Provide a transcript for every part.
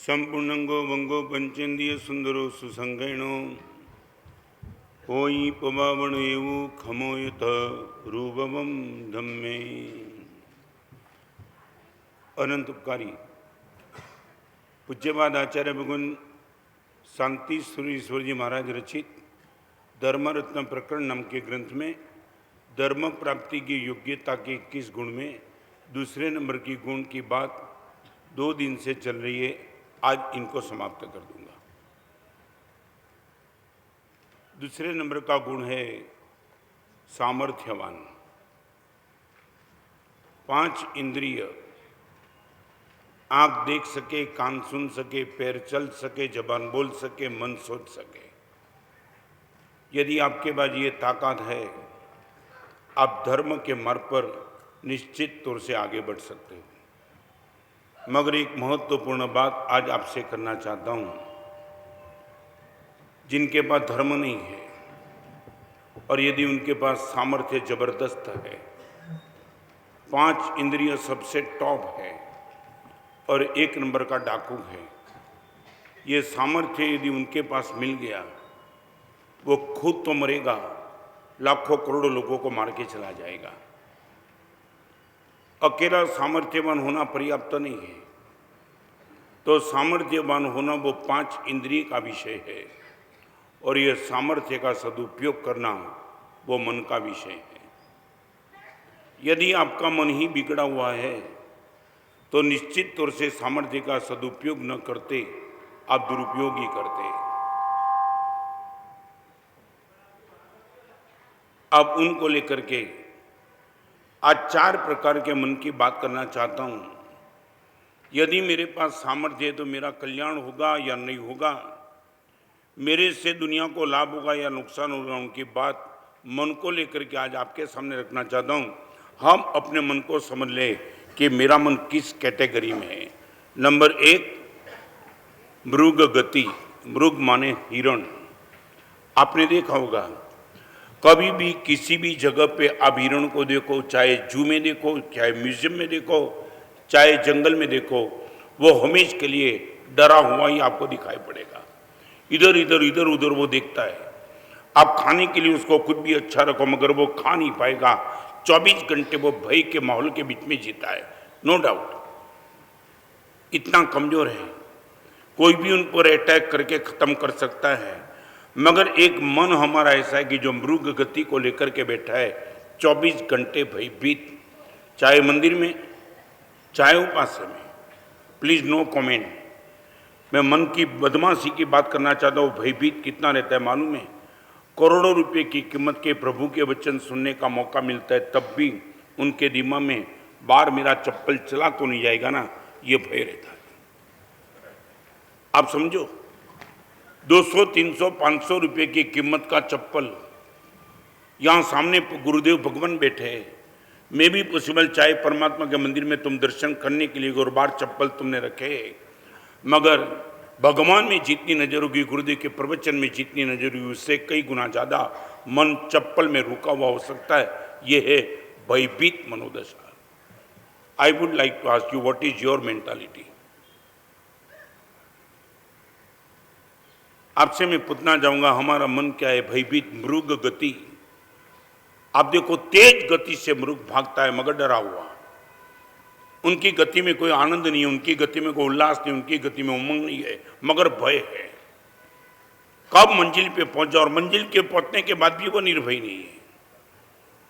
संपूर्णंगो वंगो पंचेंद्रिय सुंदरो सुसंगैणो होई पवावण एवु खमोयत रूपवम धम्मे। अनंत उपकारी पूज्यपाद आचार्य भगवान शांति ईश्वर जी महाराज रचित धर्मरत्न प्रकरण नाम के ग्रंथ में धर्म प्राप्ति की योग्यता के 21 गुण में दूसरे नंबर की गुण की बात 2 दिन से चल रही है। आज इनको समाप्त कर दूंगा। दूसरे नंबर का गुण है सामर्थ्यवान। 5 इंद्रिय, आंख देख सके, कान सुन सके, पैर चल सके, जबान बोल सके, मन सोच सके। यदि आपके पास ये ताकत है, आप धर्म के मार्ग पर निश्चित तौर से आगे बढ़ सकते हो। मगर एक महत्वपूर्ण बात आज आपसे करना चाहता हूं। जिनके पास धर्म नहीं है और यदि उनके पास सामर्थ्य जबरदस्त है, 5 इंद्रिय सबसे टॉप है और 1 नंबर का डाकू है, ये सामर्थ्य यदि उनके पास मिल गया, वो खुद तो मरेगा, लाखों करोड़ों लोगों को मार के चला जाएगा। अकेला सामर्थ्यवान होना पर्याप्त नहीं है, तो सामर्थ्यवान होना वो 5 इंद्रिय का विषय है और ये सामर्थ्य का सदुपयोग करना वो मन का विषय है। यदि आपका मन ही बिगड़ा हुआ है तो निश्चित तौर से सामर्थ्य का सदुपयोग न करते आप दुरुपयोग ही करते। अब उनको लेकर के आज 4 प्रकार के मन की बात करना चाहता हूं। यदि मेरे पास सामर्थ्य है तो मेरा कल्याण होगा या नहीं होगा, मेरे से दुनिया को लाभ होगा या नुकसान होगा, उनकी बात मन को लेकर के आज आपके सामने रखना चाहता हूं। हम अपने मन को समझ लें कि मेरा मन किस कैटेगरी में है। नंबर 1, मृग गति। मृग माने हिरण। आपने देखा होगा कभी भी किसी भी जगह पे आप हिरण को देखो, चाहे जू में देखो, चाहे म्यूजियम में देखो, चाहे जंगल में देखो, वो हमेशा के लिए डरा हुआ ही आपको दिखाई पड़ेगा। इधर इधर इधर उधर वो देखता है। आप खाने के लिए उसको खुद भी अच्छा रखो मगर वो खा नहीं पाएगा। 24 घंटे वो भय के माहौल के बीच में जीता है। नो डाउट इतना कमजोर है, कोई भी उन पर अटैक करके खत्म कर सकता है। मगर एक मन हमारा ऐसा है कि जो मृग गति को लेकर के बैठा है, 24 घंटे भयभीत, चाहे मंदिर में चाहे उपास्य में। Please no comment. मैं मन की बदमाशी की बात करना चाहता हूँ। भयभीत कितना रहता है मालूम है? करोड़ों रुपए की कीमत के प्रभु के वचन सुनने का मौका मिलता है, तब भी उनके दिमाग में बार मेरा चप्पल चला तो नहीं जाएगा ना, ये भय रहता है। आप समझो, 200, 300, 500 रुपए की कीमत का चप्पल, यहाँ सामने गुरुदेव भगवान बैठे हैं। मे भी पॉसिबल चाहे परमात्मा के मंदिर में तुम दर्शन करने के लिए और बार चप्पल तुमने रखे, मगर भगवान में जितनी नजर होगी, गुरुदेव के प्रवचन में जितनी नजर होगी, उससे कई गुना ज्यादा मन चप्पल में रुका हुआ हो सकता है। यह है भयभीत मनोदशा। I would like to ask you, what is your mentality? आपसे मैं पूछना चाहूंगा, हमारा मन क्या है? भयभीत, मृग गति। आप देखो, तेज गति से मृग भागता है मगर डरा हुआ। उनकी गति में कोई आनंद नहीं है, उनकी गति में कोई उल्लास नहीं, उनकी गति में उमंग नहीं है, मगर भय है। कब मंजिल पे पहुंचा, और मंजिल के पहुंचने के बाद भी वो निर्भय नहीं है।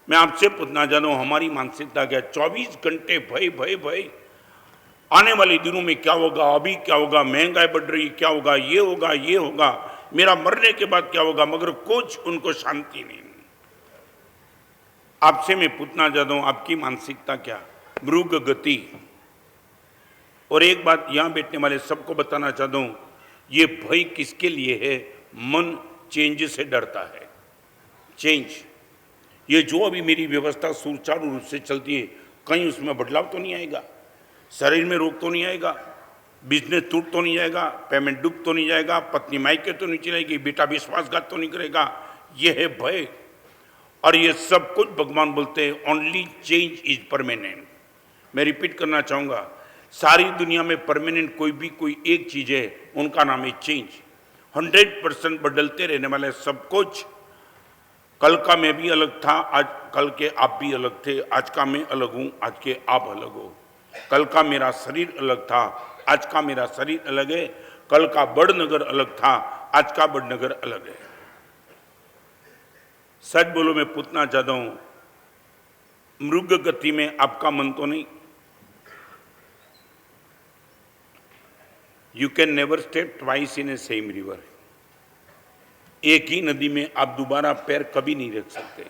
मैं आपसे पूछना चाहता हूं, हमारी मानसिकता क्या? 24 घंटे भय भय भय। आने वाले दिनों में क्या होगा, अभी क्या होगा, महंगाई बढ़ रही, क्या होगा, ये होगा, ये होगा, मेरा मरने के बाद क्या होगा, मगर कुछ उनको शांति नहीं। आपसे मैं पूछना चाहता हूं, आपकी मानसिकता क्या? मृग गति। और एक बात यहां बैठने वाले सबको बताना चाहता हूं, ये भय किसके लिए है? मन चेंज से डरता है। चेंज, ये जो अभी मेरी व्यवस्था सुचारू रूप से चलती है, कहीं उसमें बदलाव तो नहीं आएगा? शरीर में रोग तो नहीं आएगा? बिजनेस टूट तो नहीं जाएगा? पेमेंट डूब तो नहीं जाएगा? पत्नी मायके तो नहीं चलेगी? बेटा विश्वासघात तो नहीं करेगा? ये है भय। और ये सब कुछ भगवान बोलते हैं ओनली चेंज इज परमानेंट। मैं रिपीट करना चाहूंगा, सारी दुनिया में परमानेंट कोई एक चीज है, उनका नाम है चेंज। 100% बदलते रहने वाले सब कुछ। कल का मैं भी अलग था, आज कल के आप भी अलग थे, आज का मैं अलग हूं, आज के आप अलग हो। कल का मेरा शरीर अलग था, आज का मेरा शरीर अलग है। कल का बड़नगर अलग था, आज का बड़नगर अलग है। सच बोलो, मैं पूछना चाहता हूं, मृग गति में आपका मन तो नहीं? You can never stay twice in A same river. एक ही नदी में आप दोबारा पैर कभी नहीं रख सकते।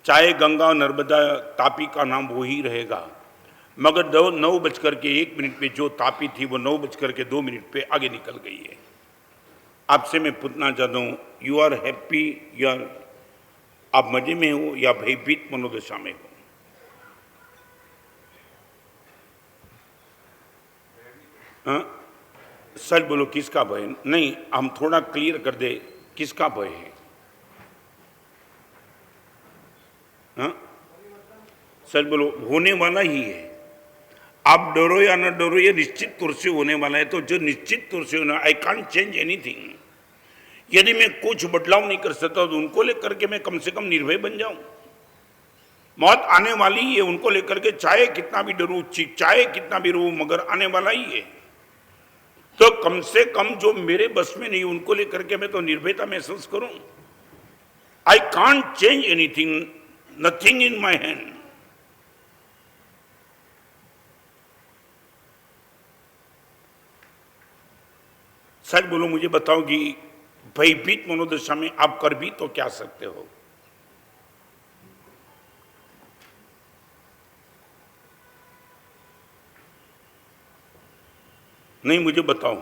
चाहे गंगा नर्मदा तापी का नाम वो ही रहेगा, मगर 9:01 पे जो तापी थी वो 9:02 पे आगे निकल गई है। आपसे मैं पूछना चाहता हूं, यू आर हैप्पी, आप मजे में हो या भयभीत मनोदशा में हो? हाँ, सच बोलो, किसका भय? नहीं, हम थोड़ा क्लियर कर दे, किसका भय है? हाँ, सच बोलो, होने वाला ही है। आप डरो या ना डरो, ये निश्चित तौर से होने वाला है। तो जो निश्चित तौर से होना, आई कांट चेंज एनीथिंग। यदि मैं कुछ बदलाव नहीं कर सकता तो उनको लेकर के मैं कम से कम निर्भय बन जाऊं। मौत आने वाली है, उनको लेकर के चाहे कितना भी डरू, चाहे कितना भी रो, मगर आने वाला ही है। तो कम से कम जो मेरे बस में नहीं, उनको लेकर के मैं तो निर्भयता महसूस करूं। I can't change anything, nothing in my hand. सच बोलो, मुझे बताओ कि भयभीत मनोदशा में आप कर भी तो क्या सकते हो? नहीं, मुझे बताओ।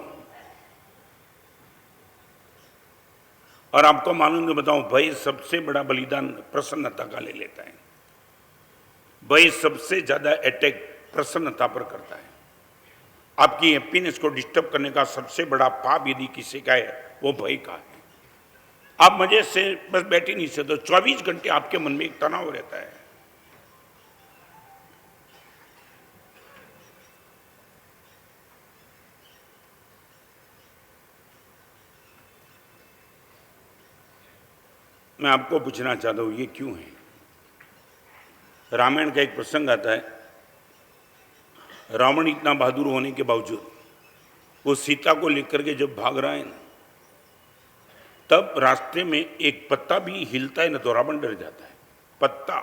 और आपको मालूम है, बताओ, भय सबसे बड़ा बलिदान प्रसन्नता का ले लेता है। भय सबसे ज्यादा अटैक प्रसन्नता पर करता है। आपकी हैप्पीनेस को डिस्टर्ब करने का सबसे बड़ा पाप यदि किसी का है, वो भय का है। आप मजे से बस बैठे नहीं सकते, 24 घंटे आपके मन में एक तनाव रहता है। मैं आपको पूछना चाहता हूं, ये क्यों है? रामायण का एक प्रसंग आता है। रावण इतना बहादुर होने के बावजूद वो सीता को लेकर के जब भाग रहा है ना, तब रास्ते में एक पत्ता भी हिलता है ना तो रावण डर जाता है। पत्ता।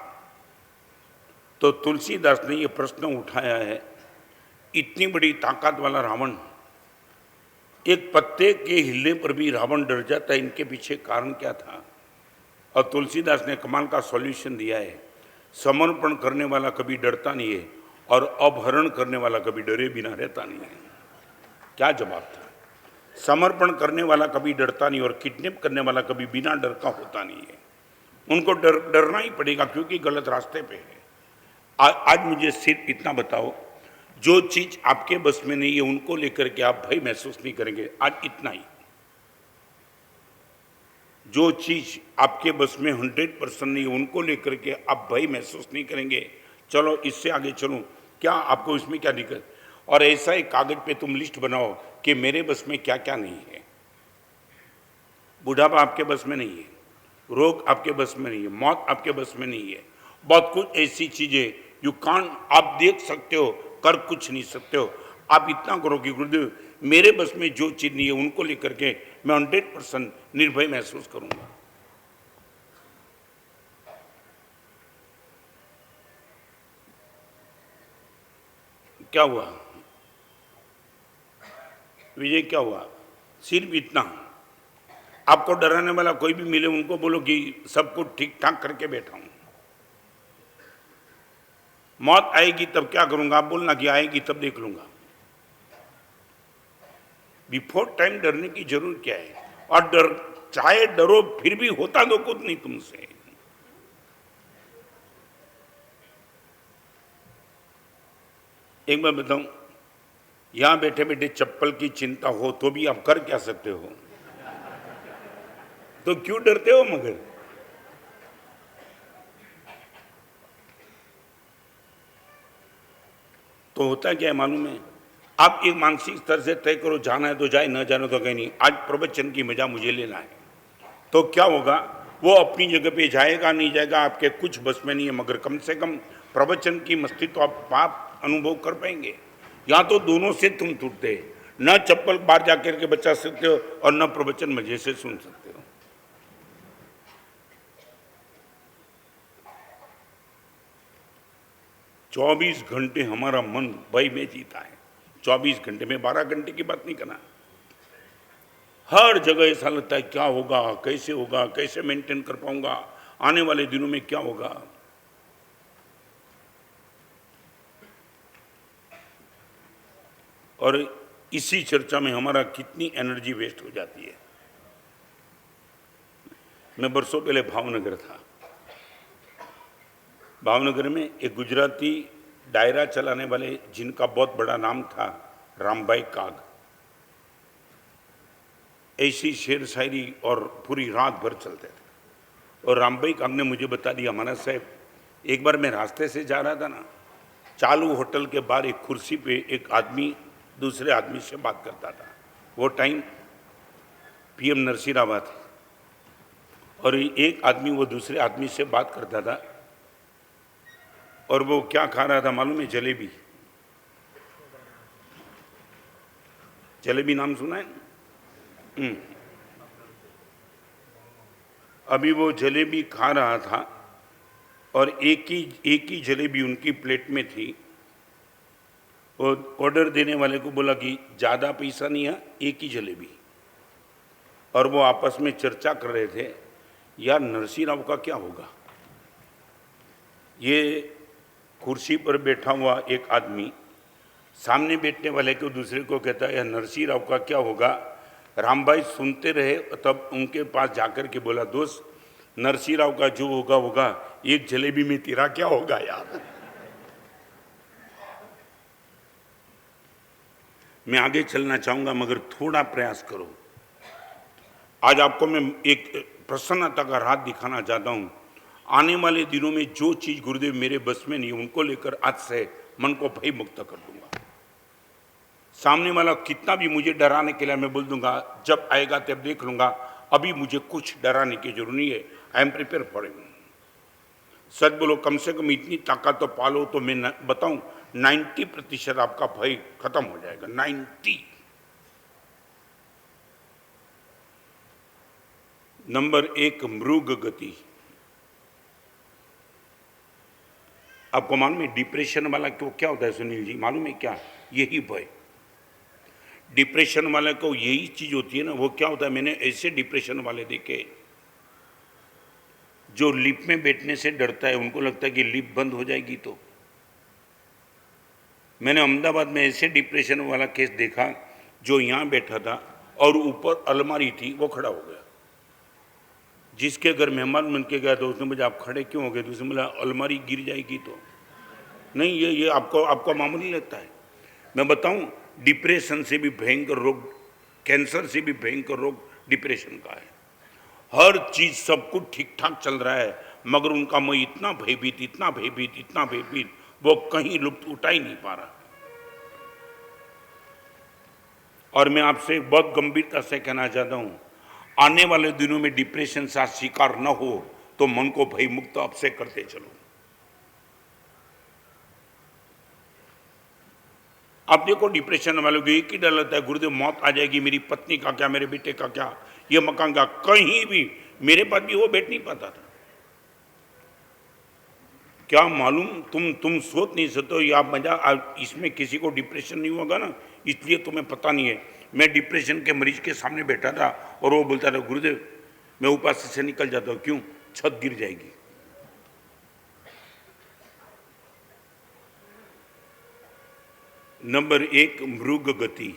तो तुलसीदास ने ये प्रश्न उठाया है, इतनी बड़ी ताकत वाला रावण, एक पत्ते के हिलने पर भी रावण डर जाता है, इनके पीछे कारण क्या था? और तुलसीदास ने कमाल का सॉल्यूशन दिया है, समर्पण करने वाला कभी डरता नहीं है और अपहरण करने वाला कभी डरे बिना रहता नहीं है। क्या जवाब था? समर्पण करने वाला कभी डरता नहीं और किडनैप करने वाला कभी बिना डर का होता नहीं है। उनको डरना ही पड़ेगा क्योंकि गलत रास्ते पे है। आज मुझे सिर्फ इतना बताओ, जो चीज आपके बस में नहीं है उनको लेकर के आप भय महसूस नहीं करेंगे। आज इतना ही। जो चीज आपके बस में 100% नहीं है उनको लेकर के आप भय महसूस नहीं करेंगे। चलो इससे आगे चलो, क्या आपको इसमें क्या दिक्कत? और ऐसा एक कागज पे तुम लिस्ट बनाओ कि मेरे बस में क्या क्या नहीं है। बुढ़ापा आपके बस में नहीं है, रोग आपके बस में नहीं है, मौत आपके बस में नहीं है। बहुत कुछ ऐसी चीजें यू कांट, आप देख सकते हो, कर कुछ नहीं सकते हो। आप इतना करो कि गुरुदेव मेरे बस में जो चीज नहीं है उनको लेकर के मैं 100% निर्भय महसूस करूंगा। क्या हुआ विजय, क्या हुआ? सिर्फ इतना। आपको डराने वाला कोई भी मिले उनको बोलो कि सब कुछ ठीक ठाक करके बैठा हूं। मौत आएगी तब क्या करूंगा? आप बोलना कि आएगी तब देख लूंगा। बिफोर टाइम डरने की जरूरत क्या है? और चाहे डरो फिर भी होता तो कुछ नहीं तुमसे। एक बार बताऊं, यहां बैठे बैठे चप्पल की चिंता हो तो भी आप कर क्या सकते हो? तो क्यों डरते हो? मगर तो होता क्या है मालूम है, आप एक मानसिक स्तर से तय करो, जाना है तो जाए, न जाना तो कहीं नहीं, आज प्रवचन की मजा मुझे लेना है। तो क्या होगा, वो अपनी जगह पे जाएगा नहीं जाएगा आपके कुछ बस में नहीं है, मगर कम से कम प्रवचन की मस्ती तो आप अनुभव कर पाएंगे। या तो दोनों से तुम टूटते, न चप्पल बाहर जाकर के बचा सकते हो और न प्रवचन मजे से सुन सकते हो। चौबीस घंटे हमारा मन भय में जीता है। 24 घंटे में 12 घंटे की बात नहीं करना, हर जगह ऐसा लगता है क्या होगा, कैसे होगा, कैसे मेंटेन कर पाऊंगा, आने वाले दिनों में क्या होगा। और इसी चर्चा में हमारा कितनी एनर्जी वेस्ट हो जाती है। मैं बरसों पहले भावनगर था। भावनगर में एक गुजराती डायरा चलाने वाले, जिनका बहुत बड़ा नाम था, रामभाई काग, ऐसी शेर शायरी और पूरी रात भर चलते थे। और रामभाई काग ने मुझे बता दिया, महाराज साहब, एक बार मैं रास्ते से जा रहा था ना, चालू होटल के बाहर एक कुर्सी पे एक आदमी दूसरे आदमी से बात करता था। वो टाइम पीएम नरसिंह राव थे, और एक आदमी वो दूसरे आदमी से बात करता था, और वो क्या खा रहा था मालूम है? जलेबी। जलेबी नाम सुना है? अभी वो जलेबी खा रहा था, और एक ही जलेबी उनकी प्लेट में थी। वो ऑर्डर देने वाले को बोला कि ज़्यादा पैसा नहीं है, एक ही जलेबी। और वो आपस में चर्चा कर रहे थे, यार नरसिंह राव का क्या होगा। ये कुर्सी पर बैठा हुआ एक आदमी सामने बैठने वाले को दूसरे को कहता है, यार नरसिंह राव का क्या होगा। रामभाई सुनते रहे, तब उनके पास जाकर के बोला, दोस्त नरसिंह राव का जो होगा होगा, एक जलेबी में तेरा क्या होगा यार। मैं आगे चलना चाहूंगा, मगर थोड़ा प्रयास करो। आज आपको मैं एक प्रसन्नता का रात दिखाना चाहता हूं। आने वाले दिनों में जो चीज गुरुदेव मेरे बस में नहीं, उनको लेकर आज से मन को भय मुक्त कर दूंगा। सामने वाला कितना भी मुझे डराने के लिए, मैं बोल दूंगा जब आएगा तब देख लूंगा, अभी मुझे कुछ डराने की जरूरत नहीं है। I am prepare for it. सच बोलो, कम से कम इतनी ताकत तो पालो, तो मैं बताऊं 90% आपका भय खत्म हो जाएगा। 90। नंबर 1, मृग गति। आपको मालूम है डिप्रेशन वाला को क्या होता है सुनील जी, मालूम है क्या? यही भय। डिप्रेशन वाले को यही चीज होती है ना। वो क्या होता है, मैंने ऐसे डिप्रेशन वाले देखे जो लिफ्ट में बैठने से डरता है, उनको लगता है कि लिफ्ट बंद हो जाएगी। तो मैंने अहमदाबाद में ऐसे डिप्रेशन वाला केस देखा, जो यहाँ बैठा था और ऊपर अलमारी थी, वो खड़ा हो गया। जिसके घर मेहमान बन के गया तो उसने मुझे, आप खड़े क्यों हो गए? तो उसने बोला अलमारी गिर जाएगी। तो नहीं, ये आपको मामूली लगता है। मैं बताऊं, डिप्रेशन से भी भयंकर रोग, कैंसर से भी भयंकर रोग डिप्रेशन का है। हर चीज सब कुछ ठीक ठाक चल रहा है, मगर उनका मन इतना भयभीत, इतना भयभीत, इतना भयभीत, वो कहीं लुप्त उठा ही नहीं पा रहा। और मैं आपसे बहुत गंभीरता से कहना चाहता हूं, आने वाले दिनों में डिप्रेशन का शिकार न हो तो मन को भय मुक्त आपसे करते चलो। आप देखो, डिप्रेशन वालों को एक ही डर लगता है, गुरुदेव मौत आ जाएगी, मेरी पत्नी का क्या, मेरे बेटे का क्या, ये मकान का। कहीं भी मेरे पास भी वो बैठ नहीं पाता था। क्या मालूम, तुम सोच नहीं सकते हो, या मजा इसमें किसी को डिप्रेशन नहीं होगा ना, इसलिए तुम्हें पता नहीं है। मैं डिप्रेशन के मरीज के सामने बैठा था और वो बोलता था, गुरुदेव मैं ऊपर से निकल जाता हूँ, क्यों? छत गिर जाएगी। नंबर 1, मृग गति।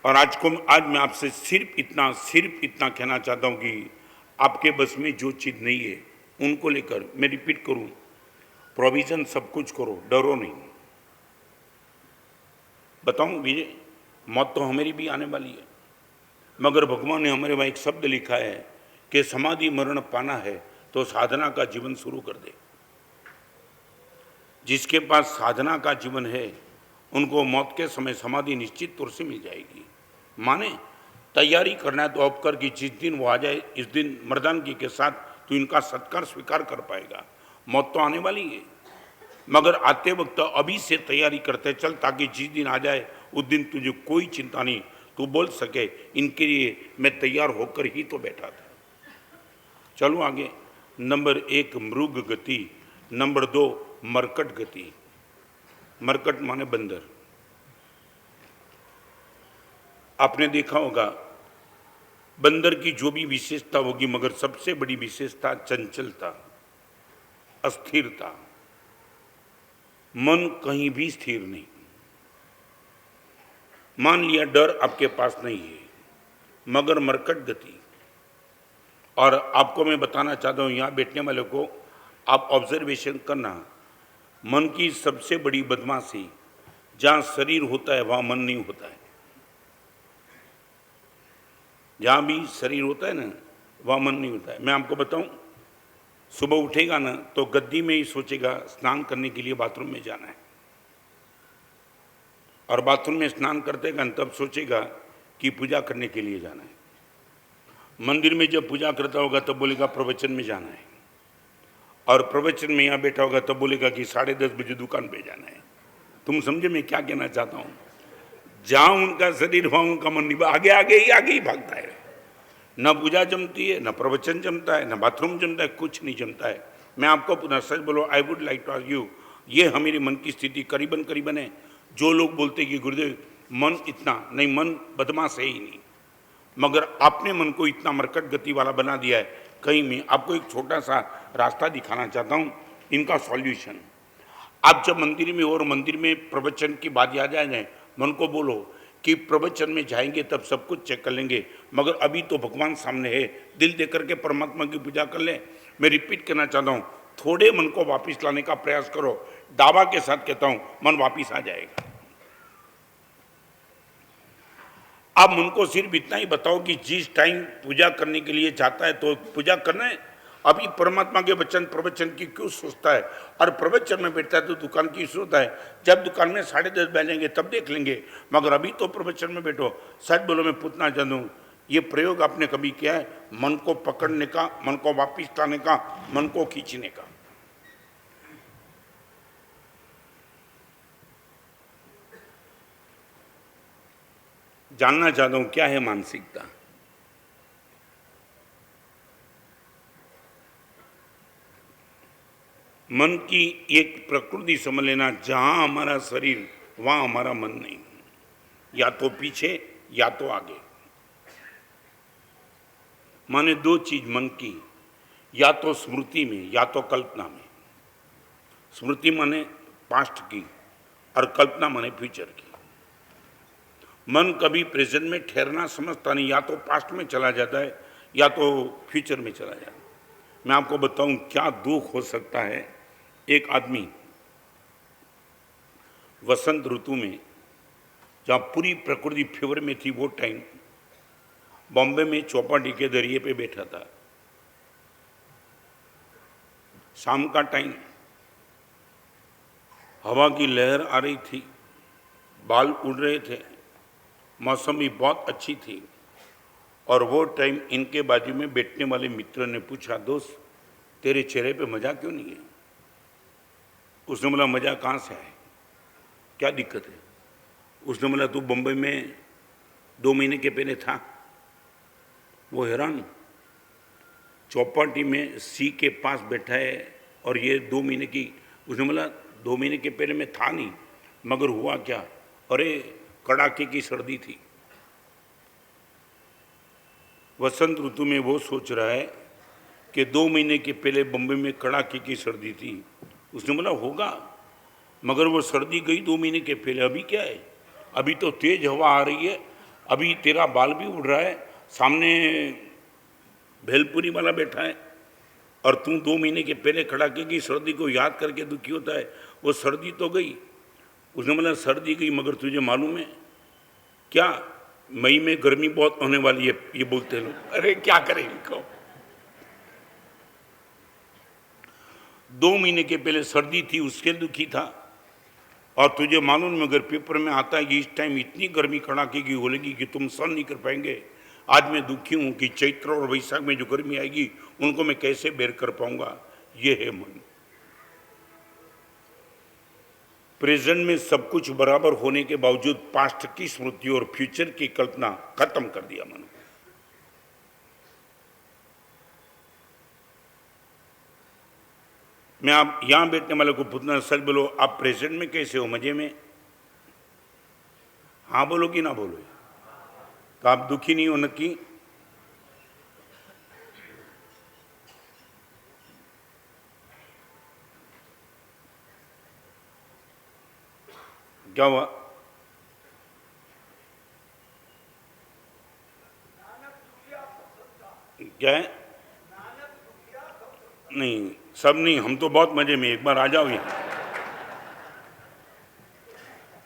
और आज मैं आपसे सिर्फ इतना कहना चाहता हूं कि आपके बस में जो चीज नहीं है, उनको लेकर मैं रिपीट करूं, प्रोविजन सब कुछ करो, डरो नहीं। बताऊं विजय, मौत तो हमारी भी आने वाली है, मगर भगवान ने हमारे वहां एक शब्द लिखा है कि समाधि मरण पाना है तो साधना का जीवन शुरू कर दे। जिसके पास साधना का जीवन है उनको मौत के समय समाधि निश्चित तौर से मिल जाएगी। माने तैयारी करना है तो अब कर कि जिस दिन वो आ जाए इस दिन मर्दानगी के साथ तो इनका सत्कार स्वीकार कर पाएगा। मौत तो आने वाली है, मगर आते वक्त अभी से तैयारी करते चल, ताकि जिस दिन आ जाए उस दिन तुझे कोई चिंता नहीं, तू बोल सके इनके लिए मैं तैयार होकर ही तो बैठा था। चलो आगे। नंबर 1 मृग गति, नंबर 2 मरकट गति। मरकट माने बंदर। आपने देखा होगा बंदर की जो भी विशेषता होगी, मगर सबसे बड़ी विशेषता चंचलता, अस्थिरता, मन कहीं भी स्थिर नहीं। मान लिया डर आपके पास नहीं है, मगर मरकट गति। और आपको मैं बताना चाहता हूं, यहां बैठने वाले को आप ऑब्जर्वेशन करना, मन की सबसे बड़ी बदमाशी, जहां शरीर होता है वहां मन नहीं होता है। जहां भी शरीर होता है ना वहां मन नहीं होता है। मैं आपको बताऊं, सुबह उठेगा ना तो गद्दी में ही सोचेगा स्नान करने के लिए बाथरूम में जाना है, और बाथरूम में स्नान करतेगा तब सोचेगा कि पूजा करने के लिए जाना है। मंदिर में जब पूजा करता होगा तब बोलेगा प्रवचन में जाना है, और प्रवचन में यहाँ बैठा होगा तब बोलेगा कि 10:30 बजे दुकान पे जाना है। तुम समझे मैं क्या कहना चाहता हूँ? जहाँ उनका शरीर वहाँ उनका मन नहीं, आगे ही भागता है। न पूजा जमती है, न प्रवचन जमता है, न बाथरूम जमता है, कुछ नहीं जमता है। मैं आपको पुनः सच बोलो, I would like to ask you, ये हमारे मन की स्थिति करीबन है। जो लोग बोलते कि गुरुदेव मन इतना नहीं, मन बदमाश है ही नहीं, मगर आपने मन को इतना मरकट गति वाला बना दिया है। कहीं मैं आपको एक छोटा सा रास्ता दिखाना चाहता हूँ, इनका सॉल्यूशन। आप जब मंदिर में और मंदिर में प्रवचन की बात याद आ जाए, मन को बोलो कि प्रवचन में जाएंगे तब सब कुछ चेक कर लेंगे, मगर अभी तो भगवान सामने है, दिल दे करके परमात्मा की पूजा कर ले। मैं रिपीट करना चाहता हूँ, थोड़े मन को वापस लाने का प्रयास करो। दावा के साथ कहता हूं मन वापस आ जाएगा। आप मन को सिर्फ इतना ही बताओ कि जिस टाइम पूजा करने के लिए जाता है तो पूजा करना है, अभी परमात्मा के वचन प्रवचन की क्यों सोचता है, और प्रवचन में बैठता है तो दुकान की सोचता है। जब दुकान में 10:30 बजेंगे तब देख लेंगे, मगर अभी तो प्रवचन में बैठो। सच बोलो, मैं पूछना चाहता हूँ, ये प्रयोग आपने कभी किया है? मन को पकड़ने का, मन को वापिस लाने का, मन को खींचने का। जानना चाहता हूं क्या है मानसिकता। मन की एक प्रकृति समझ लेना, जहां हमारा शरीर वहां हमारा मन नहीं, या तो पीछे या तो आगे। माने दो चीज मन की, या तो स्मृति में या तो कल्पना में। स्मृति माने पास्ट की और कल्पना माने फ्यूचर की। मन कभी प्रेजेंट में ठहरना समझता नहीं, या तो पास्ट में चला जाता है या तो फ्यूचर में चला जाता है। मैं आपको बताऊं क्या दुख हो सकता है। एक आदमी वसंत ऋतु में, जहाँ पूरी प्रकृति फेवर में थी, वो टाइम बॉम्बे में चौपाटी के दरिए पे बैठा था। शाम का टाइम, हवा की लहर आ रही थी, बाल उड़ रहे थे, मौसम भी बहुत अच्छी थी। और वो टाइम इनके बाजू में बैठने वाले मित्र ने पूछा, दोस्त तेरे चेहरे पे मजा क्यों नहीं है? उसने बोला, मजा कहाँ से है, क्या दिक्कत है? उसने बोला, तू बम्बई में 2 महीने के पहले था। वो हैरान, चौपाटी में सी के पास बैठा है और ये 2 महीने की। उसने बोला, 2 महीने के पहले मैं था नहीं, मगर हुआ क्या? अरे कड़ाके की सर्दी थी। वसंत ऋतु में वो सोच रहा है कि 2 महीने के पहले बम्बई में कड़ाके की सर्दी थी। उसने बोला, होगा, मगर वो सर्दी गई 2 महीने के पहले। अभी क्या है? अभी तो तेज हवा आ रही है, अभी तेरा बाल भी उड़ रहा है, सामने भेलपुरी वाला बैठा है, और तू 2 महीने के पहले कड़ाके की सर्दी को याद करके दुखी होता है। वो सर्दी तो गई। उसने बोला, सर्दी गई, मगर तुझे मालूम है क्या, मई में गर्मी बहुत होने वाली है, ये बोलते लोग। अरे क्या करें इनको। 2 महीने के पहले सर्दी थी, उसके दुखी था। और तुझे मालूम है, अगर पेपर में आता है कि इस टाइम इतनी गर्मी कड़ाके की होगी कि तुम सहन नहीं कर पाएंगे, आज मैं दुखी हूं कि चैत्र और वैशाख में जो गर्मी आएगी उनको मैं कैसे बेर कर पाऊंगा। ये है मन। प्रेजेंट में सब कुछ बराबर होने के बावजूद पास्ट की स्मृति और फ्यूचर की कल्पना खत्म कर दिया मन। मैं आप यहां बैठने वाले को पूछना, सच बोलो, आप प्रेजेंट में कैसे हो? मजे में? हाँ बोलो कि ना बोलो? तो आप दुखी नहीं हो नक्की? क्या हुआ? क्या है? नहीं, सब नहीं, हम तो बहुत मजे में। एक बार आ जाओ यहाँ।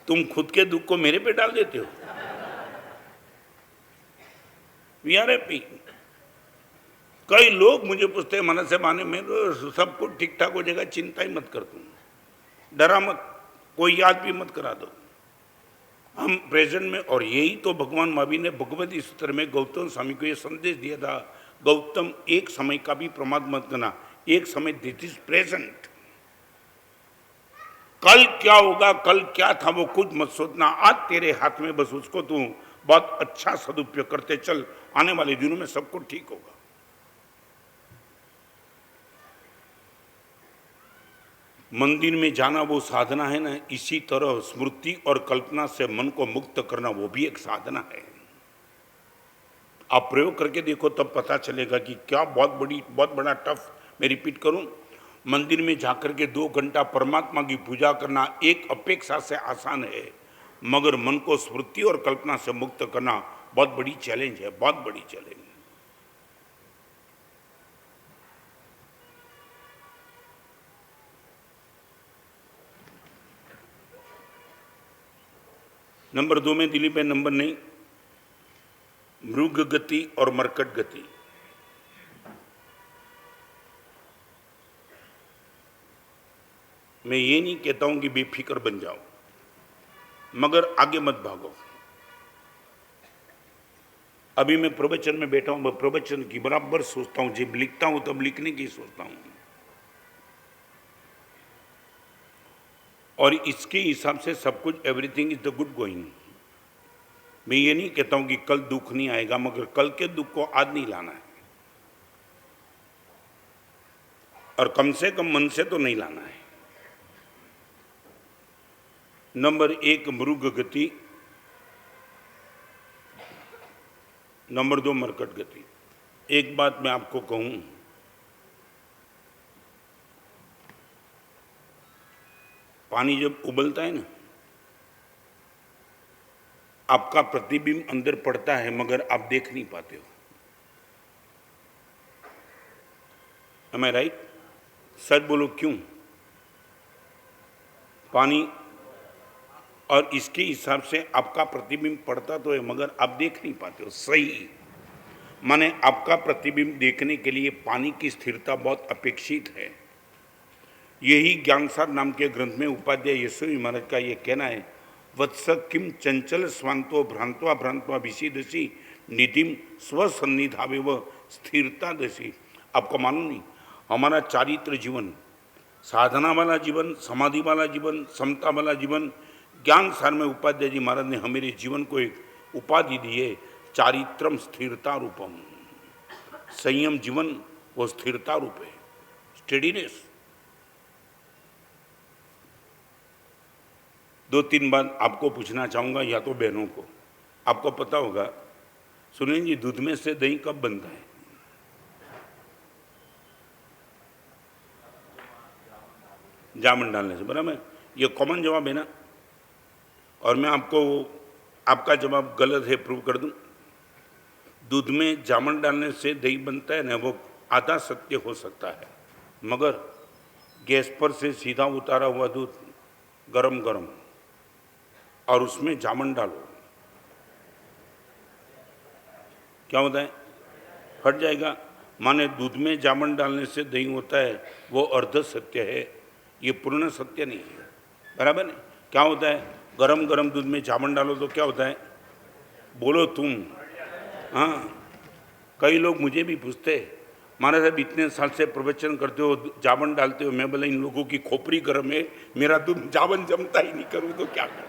तुम खुद के दुख को मेरे पे डाल देते हो। We are happy. कई लोग मुझे पूछते हैं, मन से माने में तो सब कुछ ठीक ठाक हो जाएगा, चिंता ही मत कर, तुम डरा मत, कोई याद भी मत करा दो। हम प्रेजेंट में। और यही तो भगवान महावीर ने भगवत सूत्र में गौतम स्वामी को यह संदेश दिया था, गौतम एक समय का भी प्रमाद मत करना, एक समय दिस इज प्रेजेंट। कल क्या होगा, कल क्या था, वो कुछ मत सोचना, आज तेरे हाथ में, बस उसको तू बहुत अच्छा सदुपयोग करते चल, आने वाले दिनों में सब कुछ ठीक होगा। मंदिर में जाना वो साधना है ना, इसी तरह स्मृति और कल्पना से मन को मुक्त करना वो भी एक साधना है। आप प्रयोग करके देखो, तब पता चलेगा कि क्या बहुत बड़ा टफ। मैं रिपीट करूं, मंदिर में जाकर के 2 घंटा परमात्मा की पूजा करना एक अपेक्षा से आसान है, मगर मन को स्मृति और कल्पना से मुक्त करना बहुत बड़ी चैलेंज है, बहुत बड़ी चैलेंज। नंबर 2 में दिलीप है, नंबर नहीं, मृग गति और मरकट गति। मैं ये नहीं कहता हूं कि बेफिक्र बन जाओ, मगर आगे मत भागो। अभी मैं प्रवचन में बैठा हूं, मैं प्रवचन की बराबर सोचता हूं, जब लिखता हूं तब लिखने की सोचता हूं, और इसके हिसाब से सब कुछ, everything is the good going. मैं ये नहीं कहता हूं कि कल दुख नहीं आएगा, मगर कल के दुख को आज नहीं लाना है, और कम से कम मन से तो नहीं लाना है। नंबर 1 मृग गति, नंबर 2 मरकट गति। एक बात मैं आपको कहूं, पानी जब उबलता है ना, आपका प्रतिबिंब अंदर पड़ता है, मगर आप देख नहीं पाते हो। Am I right? सच बोलो, क्यों? पानी, और इसके हिसाब से आपका प्रतिबिंब पड़ता तो है, मगर आप देख नहीं पाते हो। सही माने आपका प्रतिबिंब देखने के लिए पानी की स्थिरता बहुत अपेक्षित है। यही ज्ञानसार नाम के ग्रंथ में उपाध्याय यशोवी महाराज का ये कहना है, वत्स किम चंचल स्वांतो भ्रांत्वा भ्रांत्वा विषिदसी निधिम स्वसन्निधावेव स्थिरता दसी। आपको मालूम नहीं, हमारा चारित्र जीवन, साधना वाला जीवन, समाधि वाला जीवन, समता वाला जीवन, ज्ञान सार में उपाध्याय जी महाराज ने हमारे जीवन को एक उपाधि दी है, चारित्रम स्थिरता रूपम। संयम जीवन वो स्थिरता रूप है, स्टेडीनेस। 2-3 बात आपको पूछना चाहूँगा, या तो बहनों को। आपको पता होगा, सुनिए जी, दूध में से दही कब बनता है? जामन डालने से, बराबर। ये कॉमन जवाब है ना, और मैं आपको आपका जवाब गलत है प्रूव कर दूं। दूध में जामन डालने से दही बनता है ना, वो आधा सत्य हो सकता है, मगर गैस पर से सीधा उतारा हुआ दूध गरम गरम, और उसमें जामन डालो, क्या होता है? फट जाएगा। माने दूध में जामन डालने से दही होता है, वो अर्ध सत्य है, ये पूर्ण सत्य नहीं है। बराबर नहीं? क्या होता है? गरम गरम दूध में जामन डालो तो क्या होता है? बोलो तुम। हाँ, कई लोग मुझे भी पूछते, महाराज साहब इतने साल से प्रवचन करते हो, जामन डालते हो। मैं बोला इन लोगों की खोपड़ी गर्म है, मेरा दूध जामन जमता ही नहीं, करूँ तो क्या करूँ?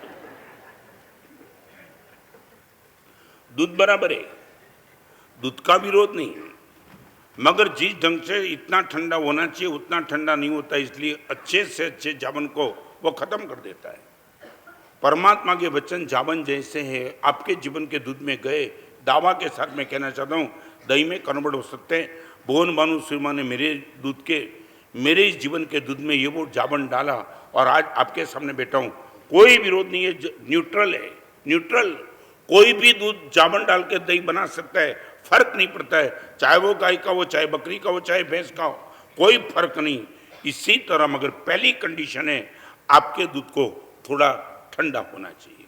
दूध बराबर है, दूध का विरोध नहीं है, मगर जिस ढंग से इतना ठंडा होना चाहिए उतना ठंडा नहीं होता, इसलिए अच्छे से अच्छे जामन को वो खत्म कर देता है। परमात्मा के वचन जामन जैसे हैं, आपके जीवन के दूध में गए। दावा के साथ मैं कहना चाहता हूँ, दही में कन्वर्ट हो सकते हैं। भुवन भानु सिमा ने मेरे इस जीवन के दूध में ये वो जामन डाला और आज आपके सामने बैठा हूँ। कोई विरोध नहीं है, न्यूट्रल है, न्यूट्रल। कोई भी दूध जामन डाल के दही बना सकता है, फर्क नहीं पड़ता है, चाहे वो गाय का हो, चाहे बकरी का हो, चाहे भैंस का हो, कोई फर्क नहीं। इसी तरह मगर पहली कंडीशन है, आपके दूध को थोड़ा ठंडा होना चाहिए।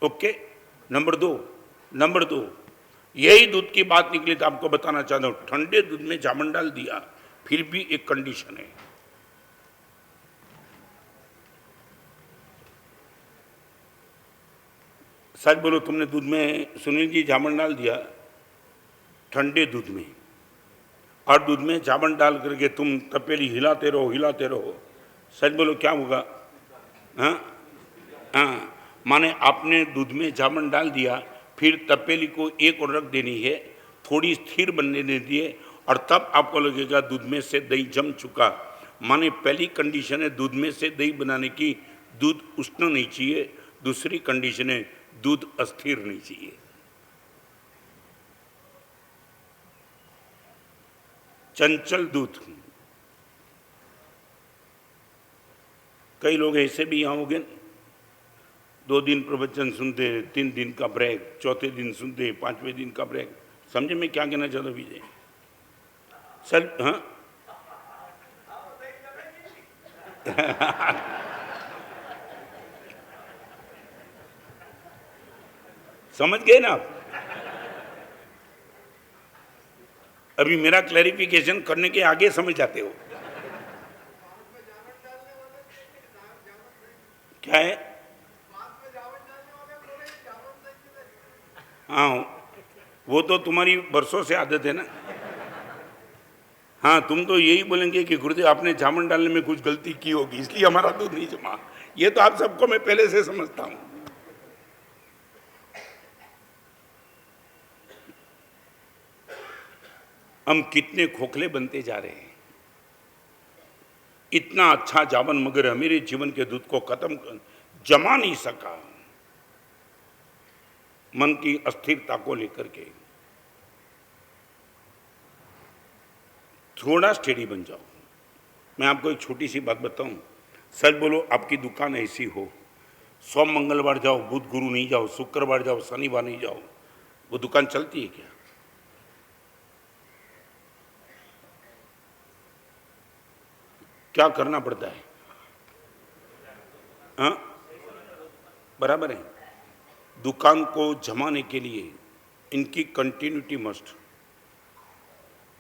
ओके, नंबर दो, यही दूध की बात निकली तो आपको बताना चाहता हूं, ठंडे दूध में जामन डाल दिया, फिर भी एक कंडीशन है। सच बोलो, तुमने दूध में, सुनील जी, जामन डाल दिया ठंडे दूध में, और दूध में जामन डाल करके तुम तपेली हिलाते रहो, सच बोलो क्या होगा? हाँ हाँ, माने आपने दूध में जामन डाल दिया, फिर तपेली को एक और रख देनी है, थोड़ी स्थिर बनने दे दिए, और तब आपको लगेगा दूध में से दही जम चुका। माने पहली कंडीशन है दूध में से दही बनाने की, दूध उष्ण नहीं चाहिए। दूसरी कंडीशन है दूध अस्थिर नहीं चाहिए। चंचल दूध। कई लोग ऐसे भी यहाँ होंगे, 2 दिन प्रवचन सुनते, 3 दिन का ब्रेक, चौथे दिन सुनते, 5वें दिन का ब्रेक। समझे मैं क्या कहना चाहता हूँ विजय सर? हाँ समझ गए ना आप? अभी मेरा क्लैरिफिकेशन करने के आगे समझ जाते हो क्या है? हाँ, वो तो तुम्हारी बरसों से आदत है ना। हाँ, तुम तो यही बोलेंगे कि गुरुदेव आपने जामन डालने में कुछ गलती की होगी, इसलिए हमारा दूध नहीं जमा। ये तो आप सबको मैं पहले से समझता हूं। हम कितने खोखले बनते जा रहे हैं। इतना अच्छा जामन मगर मेरे जीवन के दूध को जमा नहीं सका, मन की अस्थिरता को लेकर के। थोड़ा स्टेडी बन जाओ। मैं आपको एक छोटी सी बात बताऊं, सच बोलो, आपकी दुकान ऐसी हो, सोम मंगलवार जाओ, बुध गुरु नहीं जाओ, शुक्रवार जाओ, शनिवार नहीं जाओ, वो दुकान चलती है क्या? क्या करना पड़ता है? हाँ, बराबर है। दुकान को जमाने के लिए इनकी कंटिन्यूटी मस्ट।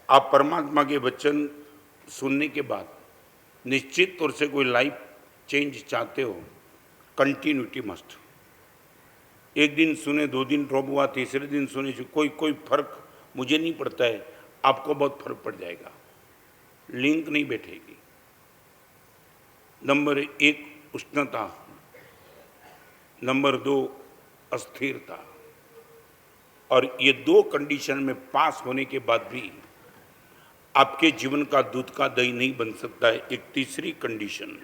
आप परमात्मा के वचन सुनने के बाद निश्चित तौर से कोई लाइफ चेंज चाहते हो, कंटिन्यूटी मस्ट। एक दिन सुने, 2 दिन ड्रॉप हुआ, तीसरे दिन सुने, कोई फर्क मुझे नहीं पड़ता है, आपको बहुत फर्क पड़ जाएगा, लिंक नहीं बैठेगी। नंबर 1 उष्णता, नंबर 2 अस्थिरता, और ये 2 कंडीशन में पास होने के बाद भी आपके जीवन का दूध का दही नहीं बन सकता है। एक तीसरी कंडीशन,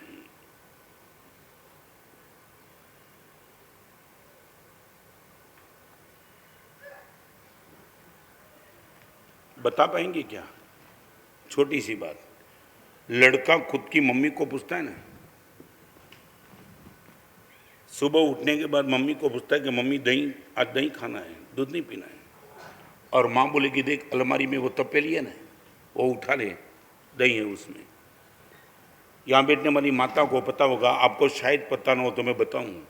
बता पाएंगे क्या? छोटी सी बात, लड़का खुद की मम्मी को पूछता है ना, सुबह उठने के बाद मम्मी को पूछता है कि मम्मी आज दही खाना है, दूध नहीं पीना है, और माँ बोलेगी देख अलमारी में वो तपेली है ना, वो उठा ले, दही है उसमें। यहाँ बैठने वाली माता को पता होगा, आपको शायद पता ना हो तो मैं बताऊँ,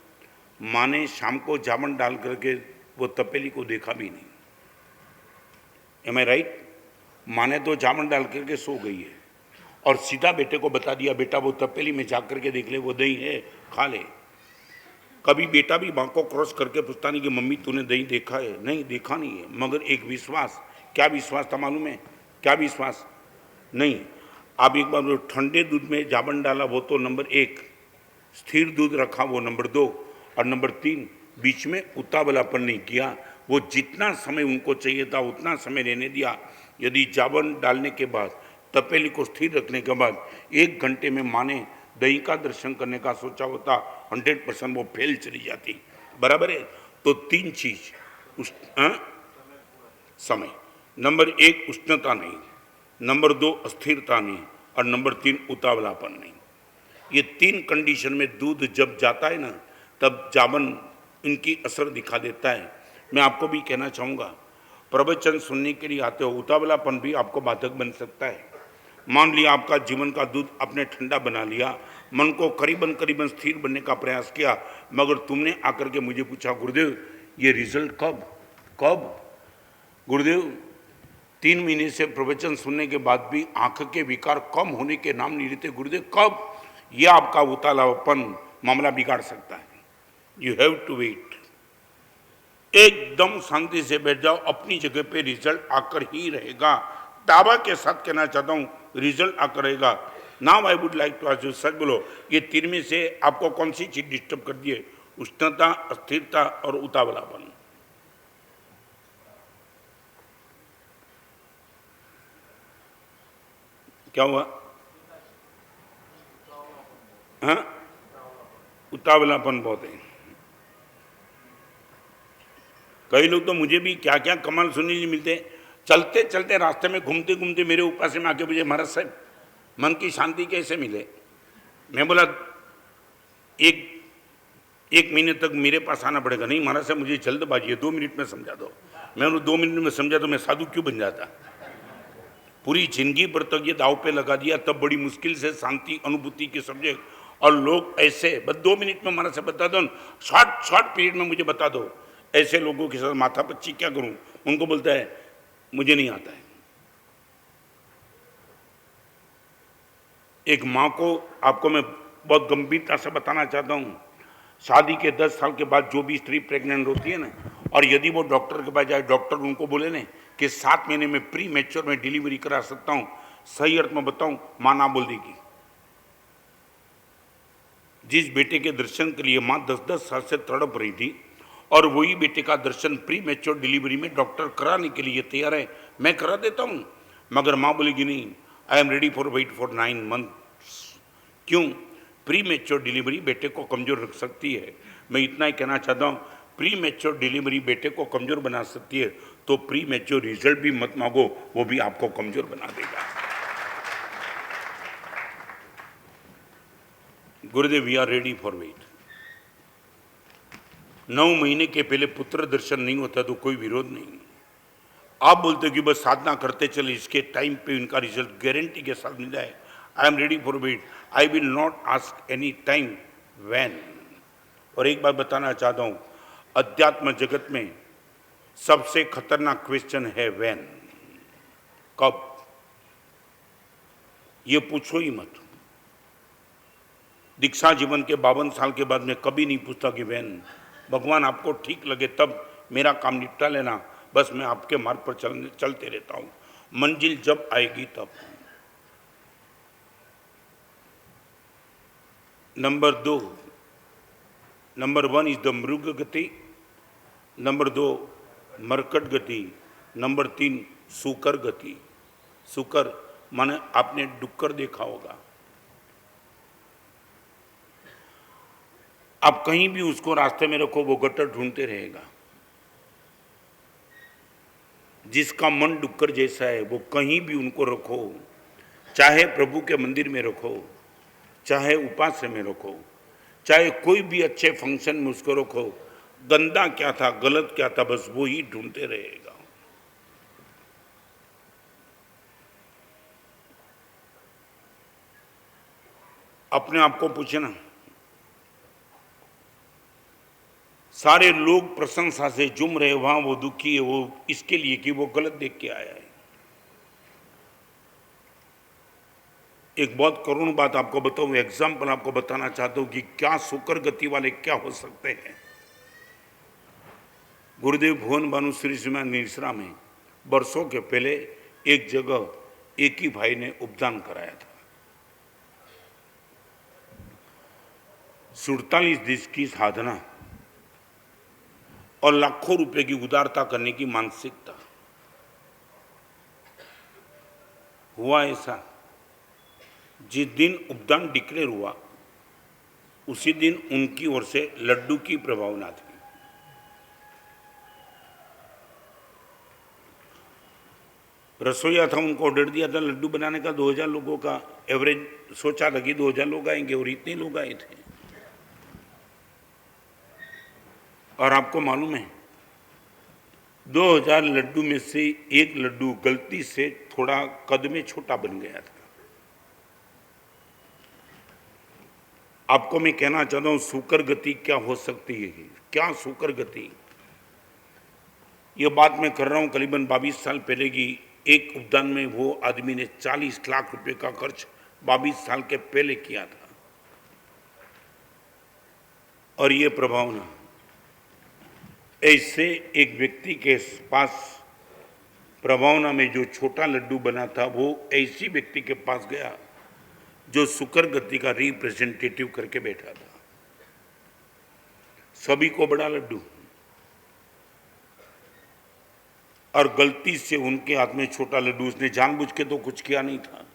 माँ ने शाम को जामन डाल करके वो तपेली को देखा भी नहीं। एम आई राइट? माँ ने तो जामन डाल करके सो गई है और सीधा बेटे को बता दिया, बेटा वो तपेली में जा करके देख ले, वो दही है, खा ले। कभी बेटा भी माँ को क्रॉस करके पूछता नहीं कि मम्मी तूने दही देखा है? नहीं, देखा नहीं है, मगर एक विश्वास। क्या विश्वास था मालूम है? क्या विश्वास? नहीं, आप एक बार ठंडे दूध में जामन डाला वो तो नंबर 1, स्थिर दूध रखा वो नंबर 2, और नंबर 3 बीच में उतावलापन नहीं किया। वो जितना समय उनको चाहिए था उतना समय रहने दिया। यदि जामन डालने के बाद, तपेली को स्थिर रखने के बाद 1 घंटे में माँ ने दही का दर्शन करने का सोचा होता, 100% वो फेल चली जाती। बराबर है? तो 3 चीज, समय, नंबर 1 उष्णता नहीं, नंबर 2 अस्थिरता नहीं, और नंबर 3 उतावलापन नहीं। ये 3 कंडीशन में दूध जब जाता है ना, तब जामन इनकी असर दिखा देता है। मैं आपको भी कहना चाहूँगा, प्रवचन सुनने के लिए आते हो, उतावलापन भी आपको बाधक बन सकता है। मान लिया आपका जीवन का दूध आपने ठंडा बना लिया, मन को करीबन करीबन स्थिर बनने का प्रयास किया, मगर तुमने आकर के मुझे पूछा, गुरुदेव ये रिजल्ट कब? कब गुरुदेव? 3 महीने से प्रवचन सुनने के बाद भी आंख के विकार कम होने के नाम नहीं लेते, गुरुदेव कब? यह आपका उतावलापन मामला बिगाड़ सकता है। You have to wait. एकदम शांति से बैठ जाओ, अपनी जगह पे रिजल्ट आकर ही रहेगा। दावा के साथ कहना चाहता हूं, रिजल्ट आकर रहेगा। Now I would like to ask you, सच बोलो, ये 3 में से आपको कौन सी चीज डिस्टर्ब कर दी है? उष्णता, अस्थिरता और उतावलापन। क्या हुआ? हाँ, उतावलापन बहुत है। कई लोग तो मुझे भी क्या क्या कमाल सुनने नहीं मिलते, चलते चलते रास्ते में घूमते घूमते मेरे ऊपर से में आके मुझे, महाराज साहब मन की शांति कैसे मिले? मैं बोला एक महीने तक मेरे पास आना पड़ेगा। नहीं महाराज साहब मुझे जल्दबाजी है, 2 मिनट में समझा दो। मैं उन्हें 2 मिनट में समझा तो मैं साधु क्यों बन जाता? पूरी जिंदगी पर तक ये दाव पे लगा दिया, तब बड़ी मुश्किल से शांति अनुभूति के सब्जेक्ट, और लोग ऐसे बस 2 मिनट में महाराज साहब बता दो, शॉर्ट पीरियड में मुझे बता दो। ऐसे लोगों के साथ माथा पच्ची क्या करूं? उनको बोलता है मुझे नहीं आता है। एक माँ को आपको मैं बहुत गंभीरता से बताना चाहता हूँ, शादी के 10 साल के बाद जो भी स्त्री प्रेग्नेंट होती है ना, और यदि वो डॉक्टर के पास जाए, डॉक्टर उनको बोले ना कि 7 महीने में प्री मैच्योर में डिलीवरी करा सकता हूँ, सही अर्थ में बताऊँ, माँ ना बोल देगी। जिस बेटे के दर्शन के लिए माँ 10-10 साल से तड़प रही थी, और वही बेटे का दर्शन प्री मैच्योर डिलीवरी में डॉक्टर कराने के लिए तैयार है, मैं करा देता हूँ, मगर माँ बोलेगी नहीं, I am ready for wait for 9 months. क्यों? प्री मैच्योर डिलीवरी बेटे को कमजोर रख सकती है। मैं इतना ही कहना चाहता हूँ, प्री मैच्योर डिलीवरी बेटे को कमजोर बना सकती है, तो प्री मैच्योर रिजल्ट भी मत मांगो, वो भी आपको कमजोर बना देगा। Gurudev we are ready for wait. 9 महीने के पहले पुत्र दर्शन नहीं होता तो कोई विरोध नहीं। आप बोलते हो कि बस साधना करते चले, इसके टाइम पे इनका रिजल्ट गारंटी के साथ मिल जाए। I am ready for wait, I will not ask any time when. और एक बात बताना चाहता हूं, अध्यात्म जगत में सबसे खतरनाक क्वेश्चन है व्हेन, कब। ये पूछो ही मत। दीक्षा जीवन के 52 साल के बाद मैं कभी नहीं पूछता कि व्हेन। भगवान आपको ठीक लगे तब मेरा काम निपटा लेना, बस मैं आपके मार्ग पर चलते रहता हूं, मंजिल जब आएगी तब। नंबर 1 इज द मृग गति, नंबर 2 मरकट गति, नंबर 3 सूकर गति। सूकर माने आपने डुक्कर देखा होगा, आप कहीं भी उसको रास्ते में रखो वो गटर ढूंढते रहेगा। जिसका मन डुक्कर जैसा है वो कहीं भी उनको रखो, चाहे प्रभु के मंदिर में रखो, चाहे उपास्य में रखो, चाहे कोई भी अच्छे फंक्शन में उसको रखो, गंदा क्या था गलत क्या था बस वो ही ढूंढते रहेगा। अपने आप को पूछे ना, सारे लोग प्रशंसा से झूम रहे, वहां वो दुखी है, वो इसके लिए कि वो गलत देख के आया है। एक बहुत करुण बात आपको बताऊं, एग्जाम्पल आपको बताना चाहता हूं कि क्या सुकर गति वाले क्या हो सकते हैं। गुरुदेव भुवन भानु श्री श्रीमान निसरा में वर्षों के पहले एक जगह एक ही भाई ने उपदान कराया था। 47 दिन की साधना और लाखों रुपए की उदारता करने की मानसिकता। हुआ ऐसा, जिस दिन उपदान डिक्लेयर हुआ उसी दिन उनकी ओर से लड्डू की प्रभावना थी। रसोईया था, उनको ऑर्डर दिया था लड्डू बनाने का। 2000 लोगों का एवरेज सोचा लगी, 2000 लोग आएंगे और इतने लोग आए थे। और आपको मालूम है 2000 लड्डू में से एक लड्डू गलती से थोड़ा कद में छोटा बन गया था। आपको मैं कहना चाहता हूं सुकर गति क्या हो सकती है, क्या सुकर गति। यह बात मैं कर रहा हूं करीबन 22 साल पहले की। एक उपदान में वो आदमी ने 40 लाख रुपए का खर्च 22 साल के पहले किया था। और ये प्रभावना ऐसे एक व्यक्ति के पास, प्रभावना में जो छोटा लड्डू बना था वो ऐसी व्यक्ति के पास गया जो सुकर गति का रिप्रेजेंटेटिव करके बैठा था। सभी को बड़ा लड्डू और गलती से उनके हाथ में छोटा लड्डू। उसने जानबूझ के तो कुछ किया नहीं था,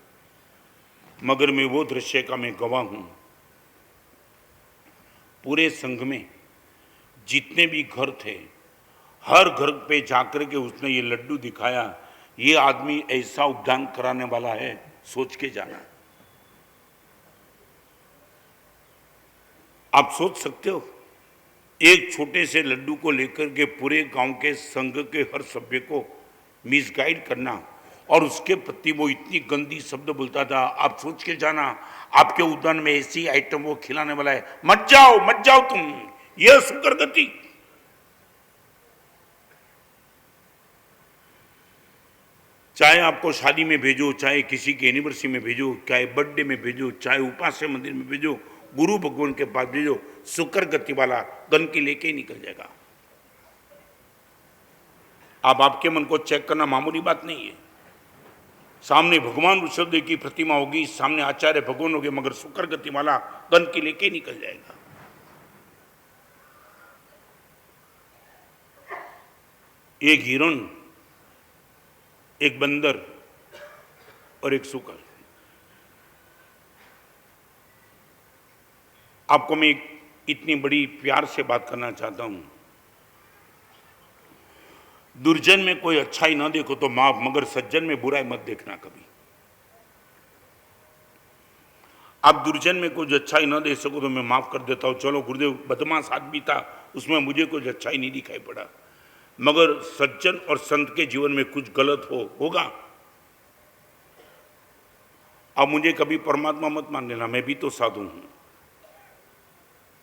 मगर मैं वो दृश्य का मैं गवाह हूं। पूरे संघ में जितने भी घर थे, हर घर पे जाकर के उसने ये लड्डू दिखाया। ये आदमी ऐसा उपदान कराने वाला है, सोच के जाना। आप सोच सकते हो एक छोटे से लड्डू को लेकर के पूरे गांव के संघ के हर सभ्य को मिसगाइड करना, और उसके प्रति वो इतनी गंदी शब्द बोलता था। आप सोच के जाना, आपके उद्यान में ऐसी आइटम वो खिलाने वाला है, मत जाओ तुम। यह सुकर गति। चाहे आपको शादी में भेजो, चाहे किसी की एनिवर्सरी में भेजो, चाहे बर्थडे में भेजो, चाहे उपास्य मंदिर में भेजो, गुरु भगवान के पास भेजो, सुकर गति वाला गंदगी लेके ही निकल जाएगा। अब आपके मन को चेक करना मामूली बात नहीं है। सामने भगवान ऋषभदेव की प्रतिमा होगी, सामने आचार्य भगवान होंगे, मगर सुकर गति वाला गंदगी लेके ही निकल जाएगा। एक हिरण, एक बंदर और एक सुकर। आपको मैं इतनी बड़ी प्यार से बात करना चाहता हूं। दुर्जन में कोई अच्छाई ना देखो तो माफ, मगर सज्जन में बुराई मत देखना कभी। आप दुर्जन में कुछ अच्छाई ना देख सको तो मैं माफ कर देता हूं। चलो गुरुदेव बदमाश आदमी था, उसमें मुझे कुछ अच्छाई नहीं दिखाई पड़ा, मगर सज्जन और संत के जीवन में कुछ गलत होगा। अब मुझे कभी परमात्मा मत मान लेना, मैं भी तो साधु हूं।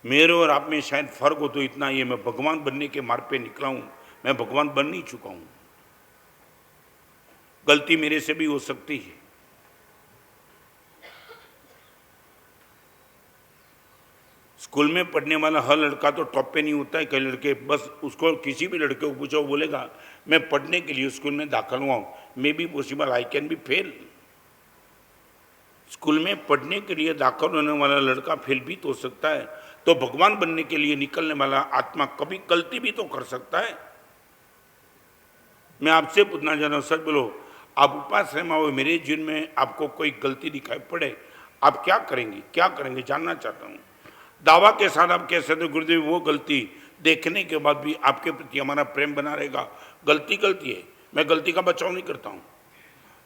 मेरे और आप में शायद फर्क हो तो इतना ही है, मैं भगवान बनने के मार्ग पे निकला हूं, मैं भगवान बन नहीं चुका हूं। गलती मेरे से भी हो सकती है। स्कूल में पढ़ने वाला हर लड़का तो टॉप पे नहीं होता है। कई लड़के, बस उसको किसी भी लड़के को पूछो, बोलेगा मैं पढ़ने के लिए स्कूल में दाखिल हुआ हूं, may be possible I can be fail. School में पढ़ने के लिए दाखिल होने वाला लड़का फेल भी तो हो सकता है, तो भगवान बनने के लिए निकलने वाला आत्मा कभी गलती भी तो कर सकता है। मैं आपसे पूछना चाह रहा हूं, सच बोलो, आप उपास हो, मेरे जीवन में आपको कोई गलती दिखाई पड़े, आप क्या करेंगे, क्या करेंगे, जानना चाहता हूं। दावा के साथ आप कह सकते गुरुदेव वो गलती देखने के बाद भी आपके प्रति हमारा प्रेम बना रहेगा। गलती गलती है, मैं गलती का बचाव नहीं करता हूं,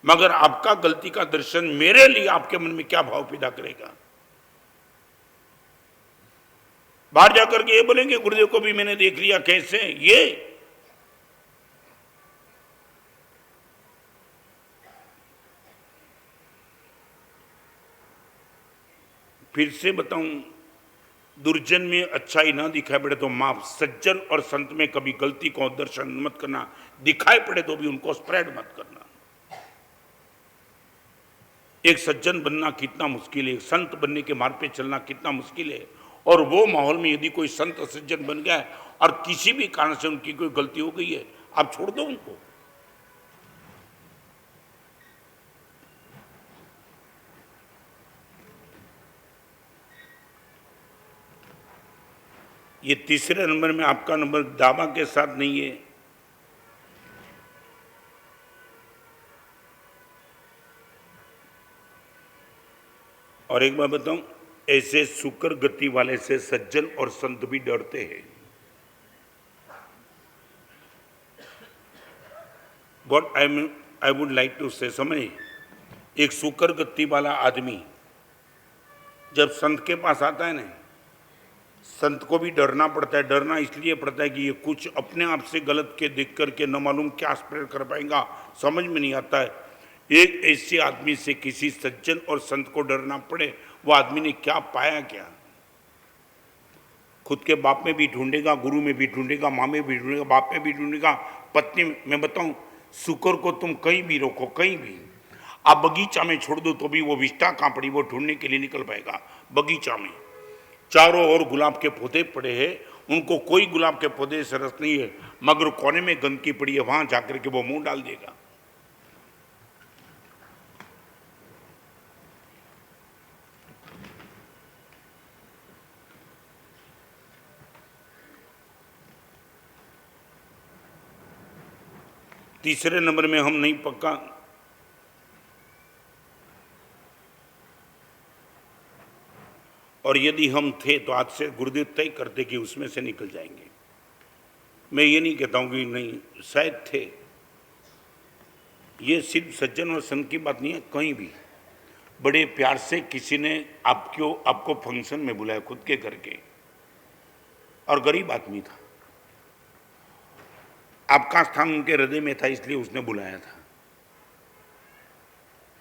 मगर आपका गलती का दर्शन मेरे लिए आपके मन में क्या भाव पैदा करेगा। बाहर जाकर के ये बोलेंगे गुरुदेव को भी मैंने देख लिया, कैसे ये। फिर से बताऊं, दुर्जन में अच्छाई ना दिखाई पड़े तो माफ, सज्जन और संत में कभी गलती को दर्शन मत करना, दिखाई पड़े तो भी उनको स्प्रेड मत करना। एक सज्जन बनना कितना मुश्किल है, एक संत बनने के मार्ग पे चलना कितना मुश्किल है। और वो माहौल में यदि कोई संत सज्जन बन गया है और किसी भी कारण से उनकी कोई गलती हो गई है, आप छोड़ दो उनको। ये तीसरे नंबर में आपका नंबर दावा के साथ नहीं है। और एक बात बताऊं, ऐसे सुकर गति वाले से सज्जन और संत भी डरते हैं। What I would like to say, समझ, एक सुकर गति वाला आदमी जब संत के पास आता है ना, संत को भी डरना पड़ता है। डरना इसलिए पड़ता है कि ये कुछ अपने आप से गलत के देख करके न मालूम क्या स्प्रेड कर पाएगा, समझ में नहीं आता है। एक ऐसे आदमी से किसी सज्जन और संत को डरना पड़े, वो आदमी ने क्या पाया क्या? खुद के बाप में भी ढूंढेगा, गुरु में भी ढूंढेगा, माँ में भी ढूंढेगा, बाप में भी ढूंढेगा, पत्नी में। बताऊं, शुक्र को तुम कहीं भी रोको, कहीं भी आप बगीचा में छोड़ दो तो भी वो विष्ठा कांपड़ी वो ढूंढने के लिए निकल पाएगा। बगीचा में चारों ओर गुलाब के पौधे पड़े हैं, उनको कोई गुलाब के पौधे से रस नहीं है, मगर कोने में गंदगी पड़ी है, वहां जाकर के वो मुंह डाल देगा। तीसरे नंबर में हम नहीं पक्का, और यदि हम थे तो आज से गुरुदेव तय करते कि उसमें से निकल जाएंगे। मैं ये नहीं कहता हूं कि नहीं, शायद थे। ये सिर्फ सज्जन और संत की बात नहीं है, कहीं भी बड़े प्यार से किसी ने आपको फंक्शन में बुलाया खुद के करके, और गरीब आदमी था, आपका स्थान उनके हृदय में था इसलिए उसने बुलाया था।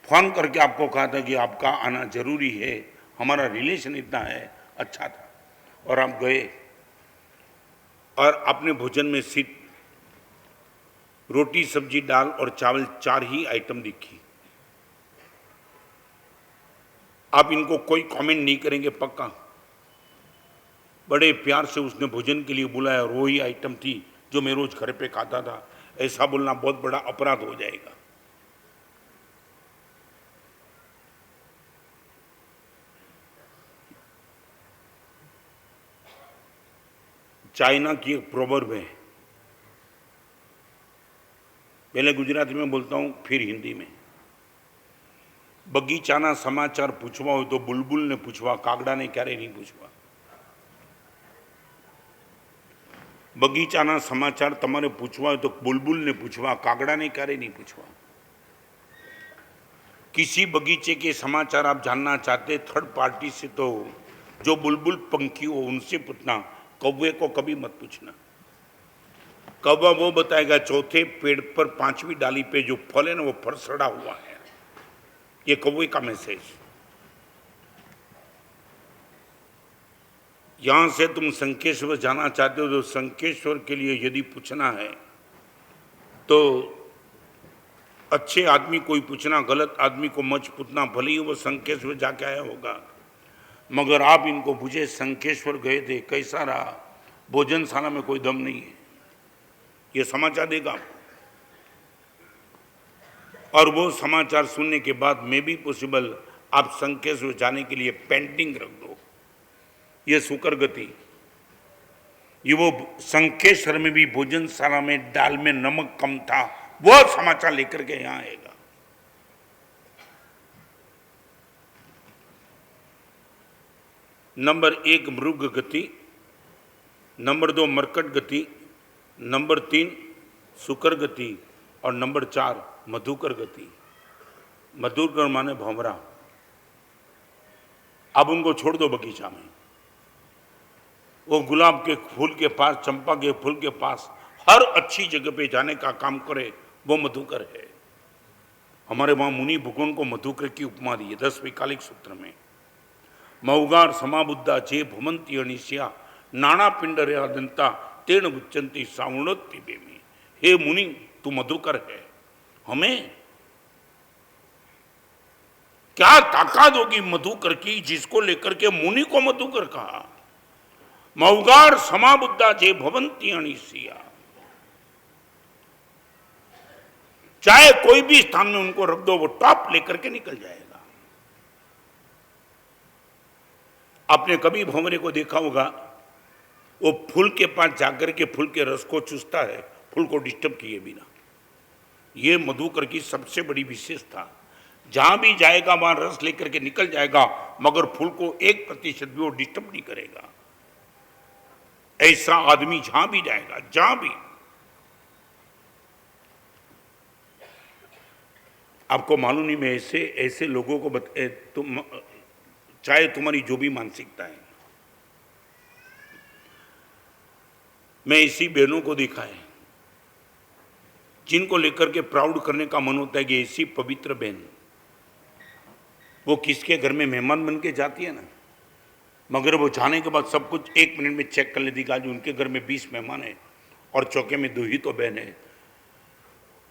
फोन करके आपको कहा था कि आपका आना जरूरी है, हमारा रिलेशन इतना है, अच्छा था, और आप गए और अपने भोजन में सिर्फ रोटी सब्जी दाल और चावल 4 ही आइटम दिखी। आप इनको कोई कमेंट नहीं करेंगे पक्का। बड़े प्यार से उसने भोजन के लिए बुलाया और वो ही आइटम थी जो मैं रोज घर पे खाता था। ऐसा बोलना बहुत बड़ा अपराध हो जाएगा। चाइना की एक प्रोवर्ब है, पहले गुजराती में बोलता हूं फिर हिंदी में। बगीचाना समाचार पूछवा हो तो बुलबुल ने पूछवा, कागड़ा ने क्यारे नहीं पूछवा। बगीचाना समाचार तमारे पूछवा हो तो बुलबुल ने पूछवा, कागड़ा ने क्यारे नहीं पूछवा। किसी बगीचे के समाचार आप जानना चाहते थर्ड पार्टी से तो जो बुलबुल पंखी हो उनसे पूछना, कौवे को कभी मत पूछना। कौवा वो बताएगा चौथे पेड़ पर 5वीं डाली पे जो फल है ना वो फल सड़ा हुआ है। ये कौवे का मैसेज। यहां से तुम शंखेश्वर जाना चाहते हो तो शंखेश्वर के लिए यदि पूछना है तो अच्छे आदमी कोई पूछना, गलत आदमी को मत पूछना, भले ही वो शंखेश्वर जाके आया होगा। मगर आप इनको पूछे शंखेश्वर गए थे, कैसा रहा, भोजनशाला में कोई दम नहीं है, ये समाचार देगा आपको। और वो समाचार सुनने के बाद में भी पॉसिबल आप शंखेश्वर जाने के लिए पेंटिंग रख दो। ये सुकर गति, ये वो शंखेश्वर में भी भोजनशाला में दाल में नमक कम था, वो समाचार लेकर के यहां आएगा। नंबर 1 मृग गति, नंबर 2 मरकट गति, नंबर 3 सुकर गति, और नंबर 4 मधुकर गति। मधुकर माने भंवरा। अब उनको छोड़ दो बगीचा में, वो गुलाब के फूल के पास, चंपा के फूल के पास, हर अच्छी जगह पे जाने का काम करे, वो मधुकर है। हमारे वहां मुनि भगवान को मधुकर की उपमा दी है 10वें कालिक सूत्र में। मऊगार समाबुद्धा जे भुमंती अनिश्या नाना पिंडरे आदंता तेण उच्चंती सावणोत्ति बेमी। हे मुनि, तू मधुकर है, हमें क्या ताकत होगी मधुकर की जिसको लेकर के मुनि को मधुकर कहा। मऊगार समाबुद्धा जे भवंती अणिसिया, चाहे कोई भी स्थान में उनको रख दो वो टॉप लेकर के निकल जाएगा। आपने कभी भंवरे को देखा होगा, वो फूल के पास जाकर के फूल के रस को चूसता है, फूल को डिस्टर्ब किए बिना। ये मधुकर की सबसे बड़ी विशेषता, जहां भी जाएगा वहां रस लेकर के निकल जाएगा, मगर फूल को 1% भी वो डिस्टर्ब नहीं करेगा। ऐसा आदमी जहां भी जाएगा, जहां भी, आपको मालूम नहीं, मैं ऐसे ऐसे लोगों को तुम चाहे तुम्हारी जो भी मानसिकता है, मैं ऐसी बहनों को देखा है जिनको लेकर के प्राउड करने का मन होता है कि ऐसी पवित्र बहन, वो किसके घर में मेहमान बन के जाती है ना, मगर वो जाने के बाद सब कुछ 1 मिनट में चेक कर लेती कि आज उनके घर में 20 मेहमान है और चौके में 2 ही तो बहन है।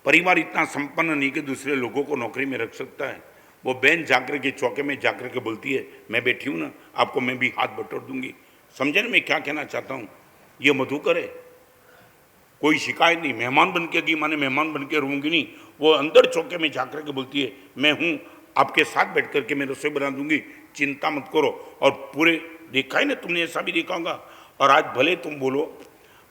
परिवार इतना संपन्न नहीं कि दूसरे लोगों को नौकरी में रख सकता है। वो बहन जाकर के चौके में जाकर के बोलती है, मैं बैठी हूँ ना, आपको मैं भी हाथ बटोर दूंगी। समझे ना मैं क्या कहना चाहता हूँ? ये मधुकर है, कोई शिकायत नहीं, मेहमान बन के गई माने मेहमान बन के रहूंगी नहीं, वो अंदर चौके में जाकर के बोलती है, मैं हूँ, आपके साथ बैठ करके मैं रसोई बना दूंगी, चिंता मत करो। और पूरे देखा है ना तुमने, ऐसा भी देखा होगा। और आज भले तुम बोलो,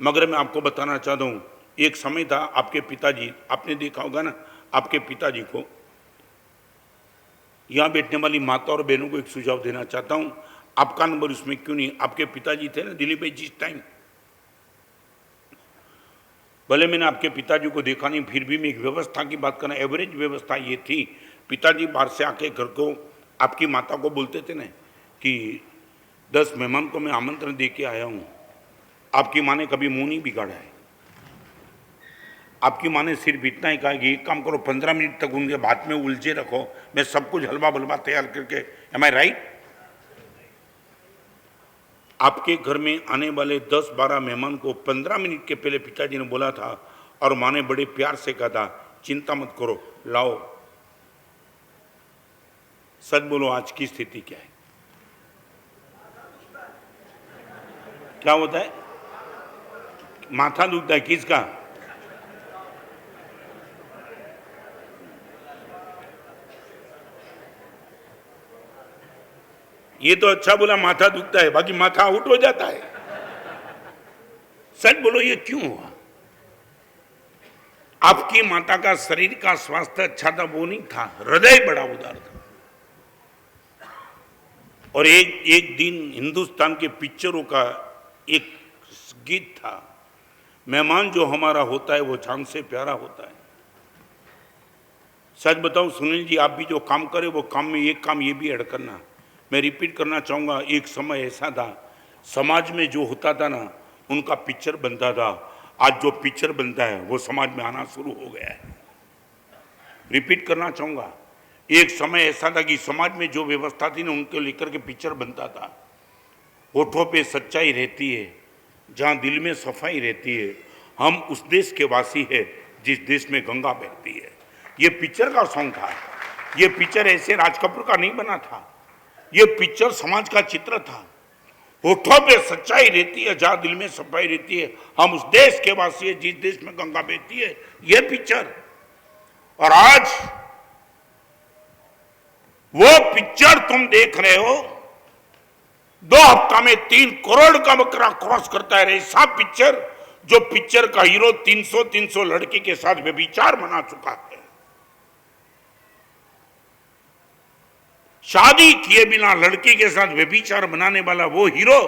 मगर मैं आपको बताना चाहता हूँ, एक समय था आपके पिताजी, आपने देखा होगा ना, आपके पिताजी को, यहाँ बैठने वाली माता और बहनों को एक सुझाव देना चाहता हूँ, आपका नंबर उसमें क्यों नहीं। आपके पिताजी थे ना दिलीप भाई, जिस टाइम, भले मैंने आपके पिताजी को देखा नहीं, फिर भी मैं एक व्यवस्था की बात करना, एवरेज व्यवस्था ये थी, पिताजी बाहर से आके घर को आपकी माता को बोलते थे ना कि 10 मेहमान को मैं आमंत्रण दे के आया हूँ। आपकी माँ ने कभी मुंह नहीं बिगाड़ा है। आपकी माँ ने सिर्फ इतना ही कहा कि एक काम करो, 15 मिनट तक उनके बात में उलझे रखो, मैं सब कुछ हलवा बलवा तैयार करके, एम आई राइट? आपके घर में आने वाले 10-12 मेहमान को 15 मिनट के पहले पिताजी ने बोला था, और माँ ने बड़े प्यार से कहा था, चिंता मत करो, लाओ। सच बोलो, आज की स्थिति क्या है? क्या होता है? माथा दुखता है, किसका? ये तो अच्छा बोला, माथा दुखता है, बाकी माथा आउट हो जाता है। सच बोलो, ये क्यों हुआ? आपकी माता का शरीर का स्वास्थ्य अच्छा था, वो नहीं था, हृदय बड़ा उदार था। और एक दिन हिंदुस्तान के पिक्चरों का एक गीत था, मेहमान जो हमारा होता है वो जान से प्यारा होता है। सच बताऊं सुनील जी, आप भी जो काम करें वो काम में एक काम ये भी ऐड करना, मैं रिपीट करना चाहूँगा, एक समय ऐसा था समाज में जो होता था ना, उनका पिक्चर बनता था। आज जो पिक्चर बनता है वो समाज में आना शुरू हो गया है। रिपीट करना चाहूँगा, एक समय ऐसा था कि समाज में जो व्यवस्था थी ना, उनको लेकर के पिक्चर बनता था। होठों पे सच्चाई रहती है, जहाँ दिल में सफाई रहती है, हम उस देश के वासी है जिस देश में गंगा बहती है। ये पिक्चर का सॉन्ग था। ये पिक्चर ऐसे राज कपूर का नहीं बना था, ये पिक्चर समाज का चित्र था। होठों पे सच्चाई रहती है, जहां दिल में सफाई रहती है, हम उस देश के वासी है जिस देश में गंगा बहती है, ये पिक्चर। और आज वो पिक्चर तुम देख रहे हो, 2 हफ्ता में 3 करोड़ का बकरा क्रॉस करता है। ऐसा पिक्चर, जो पिक्चर का हीरो 300 लड़की के साथ व्यभिचार बना चुका है। शादी किए बिना लड़की के साथ व्यभिचार बनाने वाला वो हीरो,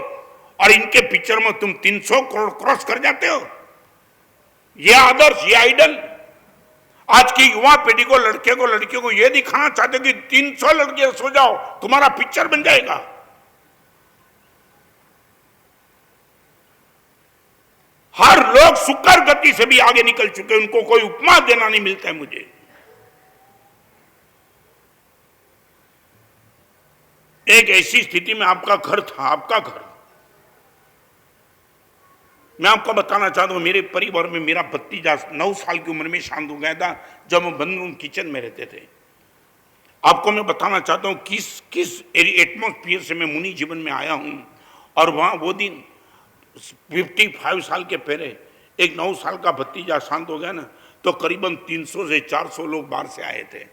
और इनके पिक्चर में तुम 300 करोड़ क्रॉस कर जाते हो। ये आदर्श, ये आइडल। आज की युवा पीढ़ी को, लड़कियों को ये दिखाना चाहते हो कि 300 लड़कियां सो जाओ, तुम्हारा पिक्चर बन जाएगा। हर लोग सुकर गति से भी आगे निकल चुके, उनको कोई उपमा देना नहीं मिलता है मुझे। एक ऐसी स्थिति में आपका घर था, आपका घर, मैं आपको बताना चाहता हूं, मेरे परिवार में मेरा भतीजा 9 साल की उम्र में शांत हो गया था, जब हम बंद रूम किचन में रहते थे। आपको मैं बताना चाहता हूं किस किस एटमॉस्फियर से मैं मुनि जीवन में आया हूं। और वहां वो दिन 55 साल के पहले एक 9 साल का भतीजा शांत हो गया ना, तो करीबन 300 से 400 लोग बाहर से आए थे।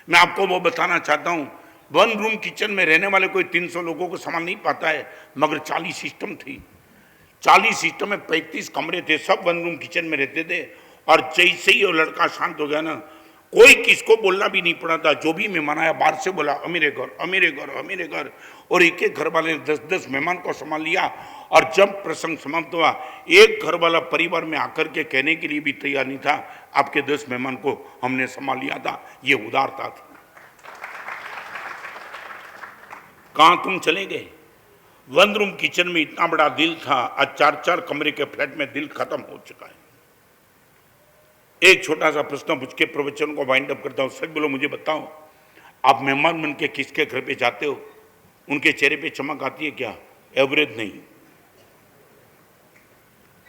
मैं आपको वो बताना चाहता हूं, वन रूम किचन में रहने वाले कोई 300 लोगों को संभाल नहीं पाता है, मगर 40 सिस्टम थी। 40 सिस्टम में 35 कमरे थे, सब वन रूम किचन में रहते थे। और जैसे ही वो लड़का शांत हो गया ना, कोई किसको बोलना भी नहीं पड़ा था। जो भी मेहमान आया बाहर से बोला अमीरे घर अमीरे घर अमीरे घर, और एक एक घर वाले ने 10-10 मेहमान को संभाल लिया। और जब प्रसंग समाप्त हुआ, एक घर वाला परिवार में आकर के कहने के लिए भी तैयार नहीं था, आपके 10 मेहमान को हमने संभाल लिया था। ये उदारता थी। कहां तुम चले गए? वन रूम किचन में इतना बड़ा दिल था, आज 4-4 कमरे के फ्लैट में दिल खत्म हो चुका है। एक छोटा सा प्रश्न पूछ के प्रवचन को वाइंड अप करता हूं। सच बोलो, मुझे बताओ, आप मेहमान बन के किसके घर पे जाते हो, उनके चेहरे पे चमक आती है क्या? एवरेज नहीं।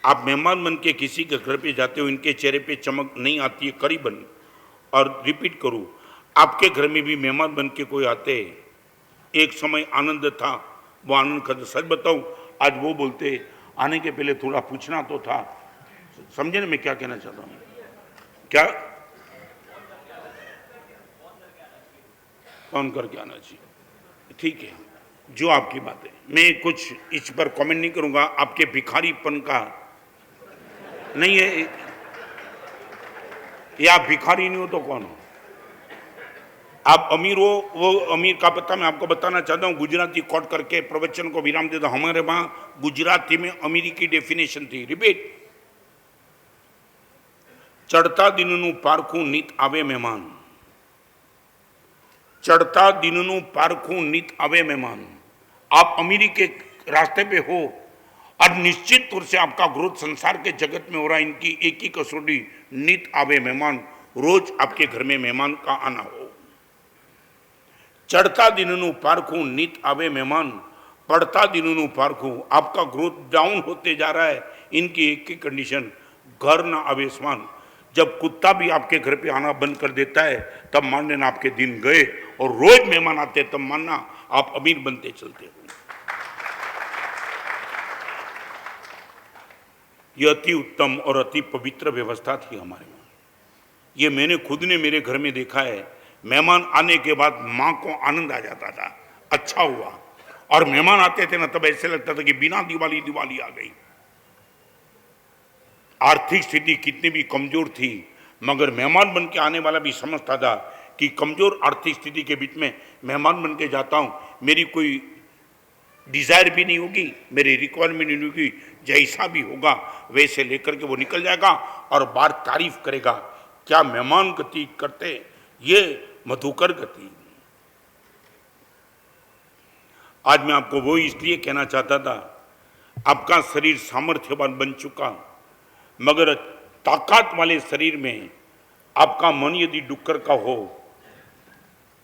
आप मेहमान बन के किसी के घर पे जाते हो, इनके चेहरे पे चमक नहीं आती है करीबन। और रिपीट करूं, आपके घर में भी मेहमान बन के कोई आते, एक समय आनंद था, वो आनंद खत्म। सच बताऊं, आज वो बोलते आने के पहले थोड़ा पूछना तो था। समझे ना मैं क्या कहना चाहता हूं? क्या फोन करके आना चाहिए? ठीक है, जो आपकी बात है, मैं कुछ इस पर कमेंट नहीं करूंगा। आपके भिखारीपन का नहीं है, या आप भिखारी नहीं हो तो कौन हो? आप अमीर हो, वो अमीर का पता मैं आपको बताना चाहता हूं। गुजराती कोट करके प्रवचन को विराम देता। हमारे वहां गुजराती में अमीरी की डेफिनेशन थी। रिपीट, चढ़ता दिनનું પારખું નીત આવે મહેમાન, चढ़ता दिनનું पारखूं नित आवे मेहमान। आप अमीरी के रास्ते पे हो और निश्चित तौर से आपका ग्रोथ संसार के जगत में हो रहा है। इनकी एक ही कसौटी, नित आवे मेहमान, रोज आपके घर में मेहमान का आना हो। चढ़ता दिनનું पारखूं नित आवे मेहमान, पढ़ता दिनનું पारखूं, आपका ग्रोथ डाउन होते जा रहा है। इनकी एक ही कंडीशन, घर ना आवे समान। जब कुत्ता भी आपके घर पे आना बंद कर देता है, तब मान लेना आपके दिन गए। और रोज मेहमान आते, तब मानना आप अमीर बनते चलते हो। यह अति उत्तम और अति पवित्र व्यवस्था थी हमारे में। ये मैंने खुद ने मेरे घर में देखा है। मेहमान आने के बाद माँ को आनंद आ जाता था, अच्छा हुआ। और मेहमान आते थे ना, तब ऐसे लगता था कि बिना दिवाली दिवाली आ गई। आर्थिक स्थिति कितनी भी कमजोर थी, मगर मेहमान बन के आने वाला भी समझता था कि कमजोर आर्थिक स्थिति के बीच में मेहमान बन के जाता हूं, मेरी कोई डिजायर भी नहीं होगी, मेरी रिक्वायरमेंट नहीं होगी। जैसा भी होगा वैसे लेकर के वो निकल जाएगा और बार तारीफ करेगा, क्या मेहमान गति करते, ये मधुकर गति। आज मैं आपको वो इसलिए कहना चाहता था, आपका शरीर सामर्थ्यवान बन चुका, मगर ताकत वाले शरीर में आपका मन यदि डुक्कर का हो,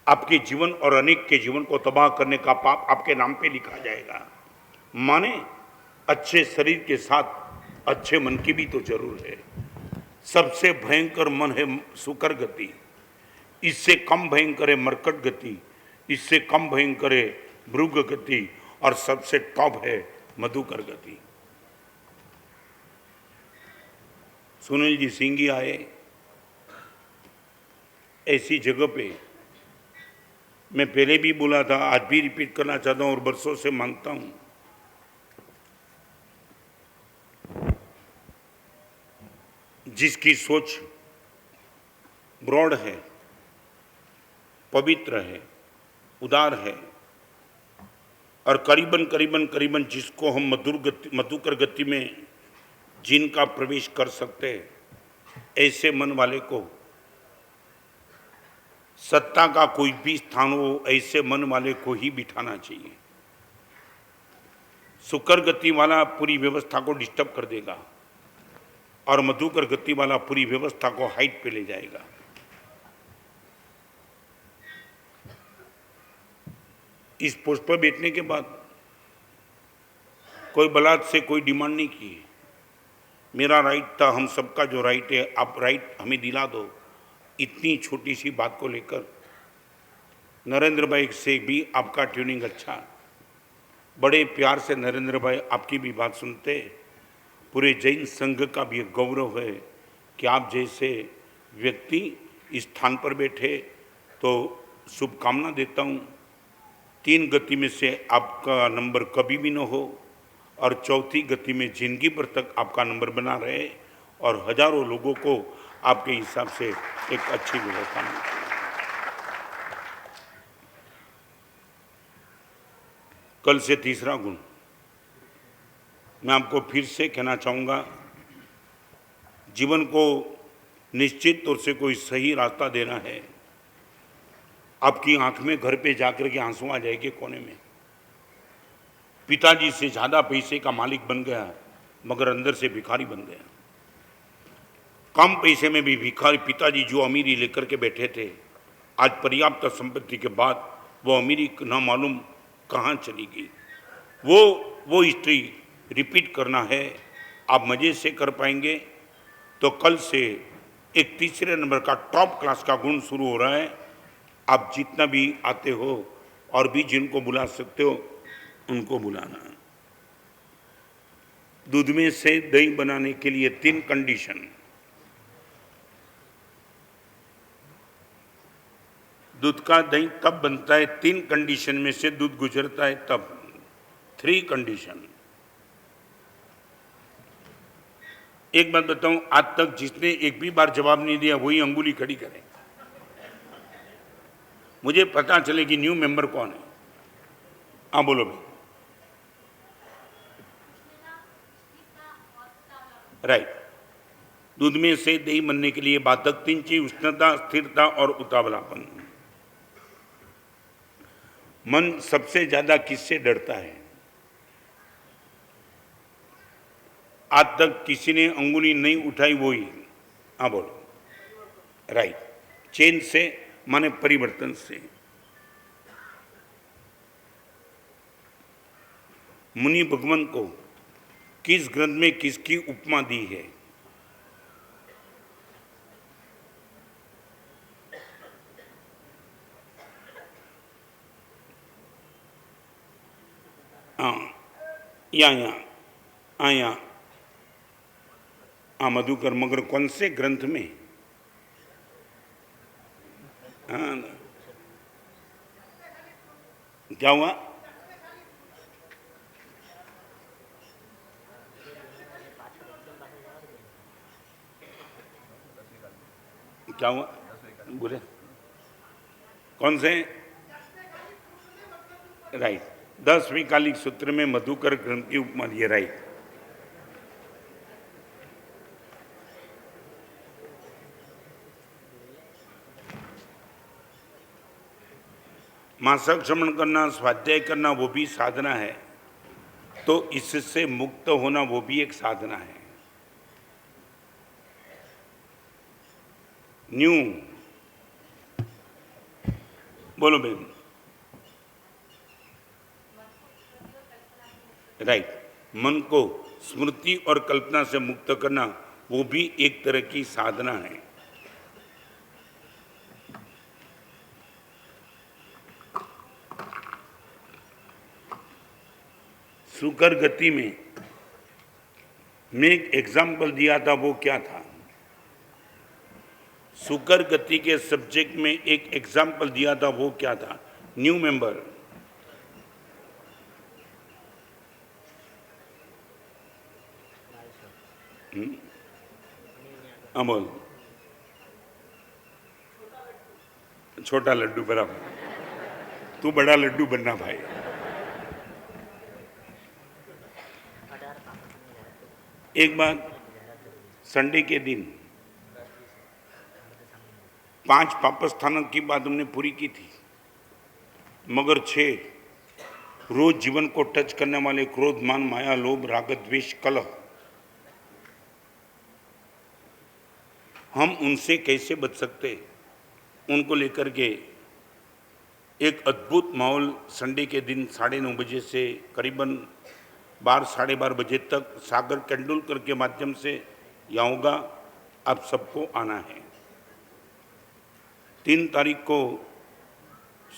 आपके जीवन और अनेक के जीवन को तबाह करने का पाप आपके नाम पे लिखा जाएगा। माने अच्छे शरीर के साथ अच्छे मन की भी तो जरूर है। सबसे भयंकर मन है सुकर गति, इससे कम भयंकर है मरकट गति, इससे कम भयंकर है भृग गति, और सबसे टॉप है मधुकर गति। सुनील जी सिंघी आए ऐसी जगह पे, मैं पहले भी बोला था, आज भी रिपीट करना चाहता हूं और बरसों से मांगता हूं, जिसकी सोच ब्रॉड है, पवित्र है, उदार है, और करीबन करीबन करीबन जिसको हम मधुकर गति में जिनका प्रवेश कर सकते हैं, ऐसे मन वाले को सत्ता का कोई भी स्थान हो, ऐसे मन वाले को ही बिठाना चाहिए। सुकर गति वाला पूरी व्यवस्था को डिस्टर्ब कर देगा और मधुकर गति वाला पूरी व्यवस्था को हाइट पे ले जाएगा। इस पोस्ट पर बैठने के बाद कोई बलात् से कोई डिमांड नहीं की। मेरा राइट था, हम सबका जो राइट है, आप राइट हमें दिला दो। इतनी छोटी सी बात को लेकर नरेंद्र भाई से भी आपका ट्यूनिंग अच्छा, बड़े प्यार से नरेंद्र भाई आपकी भी बात सुनते। पूरे जैन संघ का भी एक गौरव है कि आप जैसे व्यक्ति इस स्थान पर बैठे, तो शुभकामना देता हूँ। 3 गति में से आपका नंबर कभी भी न हो और चौथी गति में जिंदगी भर तक आपका नंबर बना रहे और हजारों लोगों को आपके हिसाब से एक अच्छी व्यवस्था मिले। कल से तीसरा गुण मैं आपको फिर से कहना चाहूँगा, जीवन को निश्चित तौर से कोई सही रास्ता देना है। आपकी आंख में घर पे जाकर के आंसू आ जाएंगे कोने में। पिताजी से ज़्यादा पैसे का मालिक बन गया मगर अंदर से भिखारी बन गया। कम पैसे में भी भिखारी, पिताजी जो अमीरी लेकर के बैठे थे, आज पर्याप्त संपत्ति के बाद वो अमीरी न मालूम कहाँ चली गई। वो हिस्ट्री रिपीट करना है। आप मज़े से कर पाएंगे तो कल से एक तीसरे नंबर का टॉप क्लास का गुण शुरू हो रहा है। आप जितना भी आते हो और भी जिनको बुला सकते हो उनको बुलाना। दूध में से दही बनाने के लिए 3 कंडीशन। दूध का दही तब बनता है 3 कंडीशन में से दूध गुजरता है तब। 3 कंडीशन। एक बात बताऊं, आज तक जिसने एक भी बार जवाब नहीं दिया वही अंगुली खड़ी करे, मुझे पता चले कि न्यू मेंबर कौन है। हाँ बोलो भाई। राइट। दूध में से दही बनने के लिए बाधक 3 चीज: उष्णता, स्थिरता और उतावलापन। मन सबसे ज्यादा किससे डरता है? आज तक किसी ने अंगुली नहीं उठाई वही। हाँ बोलो। राइट। चेंज से माने परिवर्तन से। मुनि भगवान को किस ग्रंथ में किसकी उपमा दी है? यहाँ मधुकर, मगर कौन से ग्रंथ में? हाँ, क्या हुआ? क्या हुआ बोले? कौन से? राइट। 10वीं कालिक सूत्र में मधुकर ग्रंथ की उपमा दी है। राइट। मासिक श्रवण करना, स्वाध्याय करना वो भी साधना है, तो इससे मुक्त होना वो भी एक साधना है। न्यू बोलो बहन। राइट। मन को स्मृति और कल्पना से मुक्त करना वो भी एक तरह की साधना है। सुकर गति में मैं एक एग्जाम्पल दिया था, वो क्या था? सुकर गति के सब्जेक्ट में एक एग्जाम्पल दिया था, वो क्या था? New member. अमोल, छोटा लड्डू बराबर। तू बड़ा लड्डू बनना भाई। एक बात, संडे के दिन 5 पाप स्थानक की बात हमने पूरी की थी, मगर 6 रोज जीवन को टच करने वाले क्रोध, मान, माया, लोभ, राग, द्वेष, कलह, हम उनसे कैसे बच सकते, उनको लेकर के एक अद्भुत माहौल संडे के दिन 9:30 बजे से करीबन 12, 12:30 बजे तक सागर तेंदुलकर के माध्यम से यहाँ होगा। आप सबको आना है। 3 तारीख को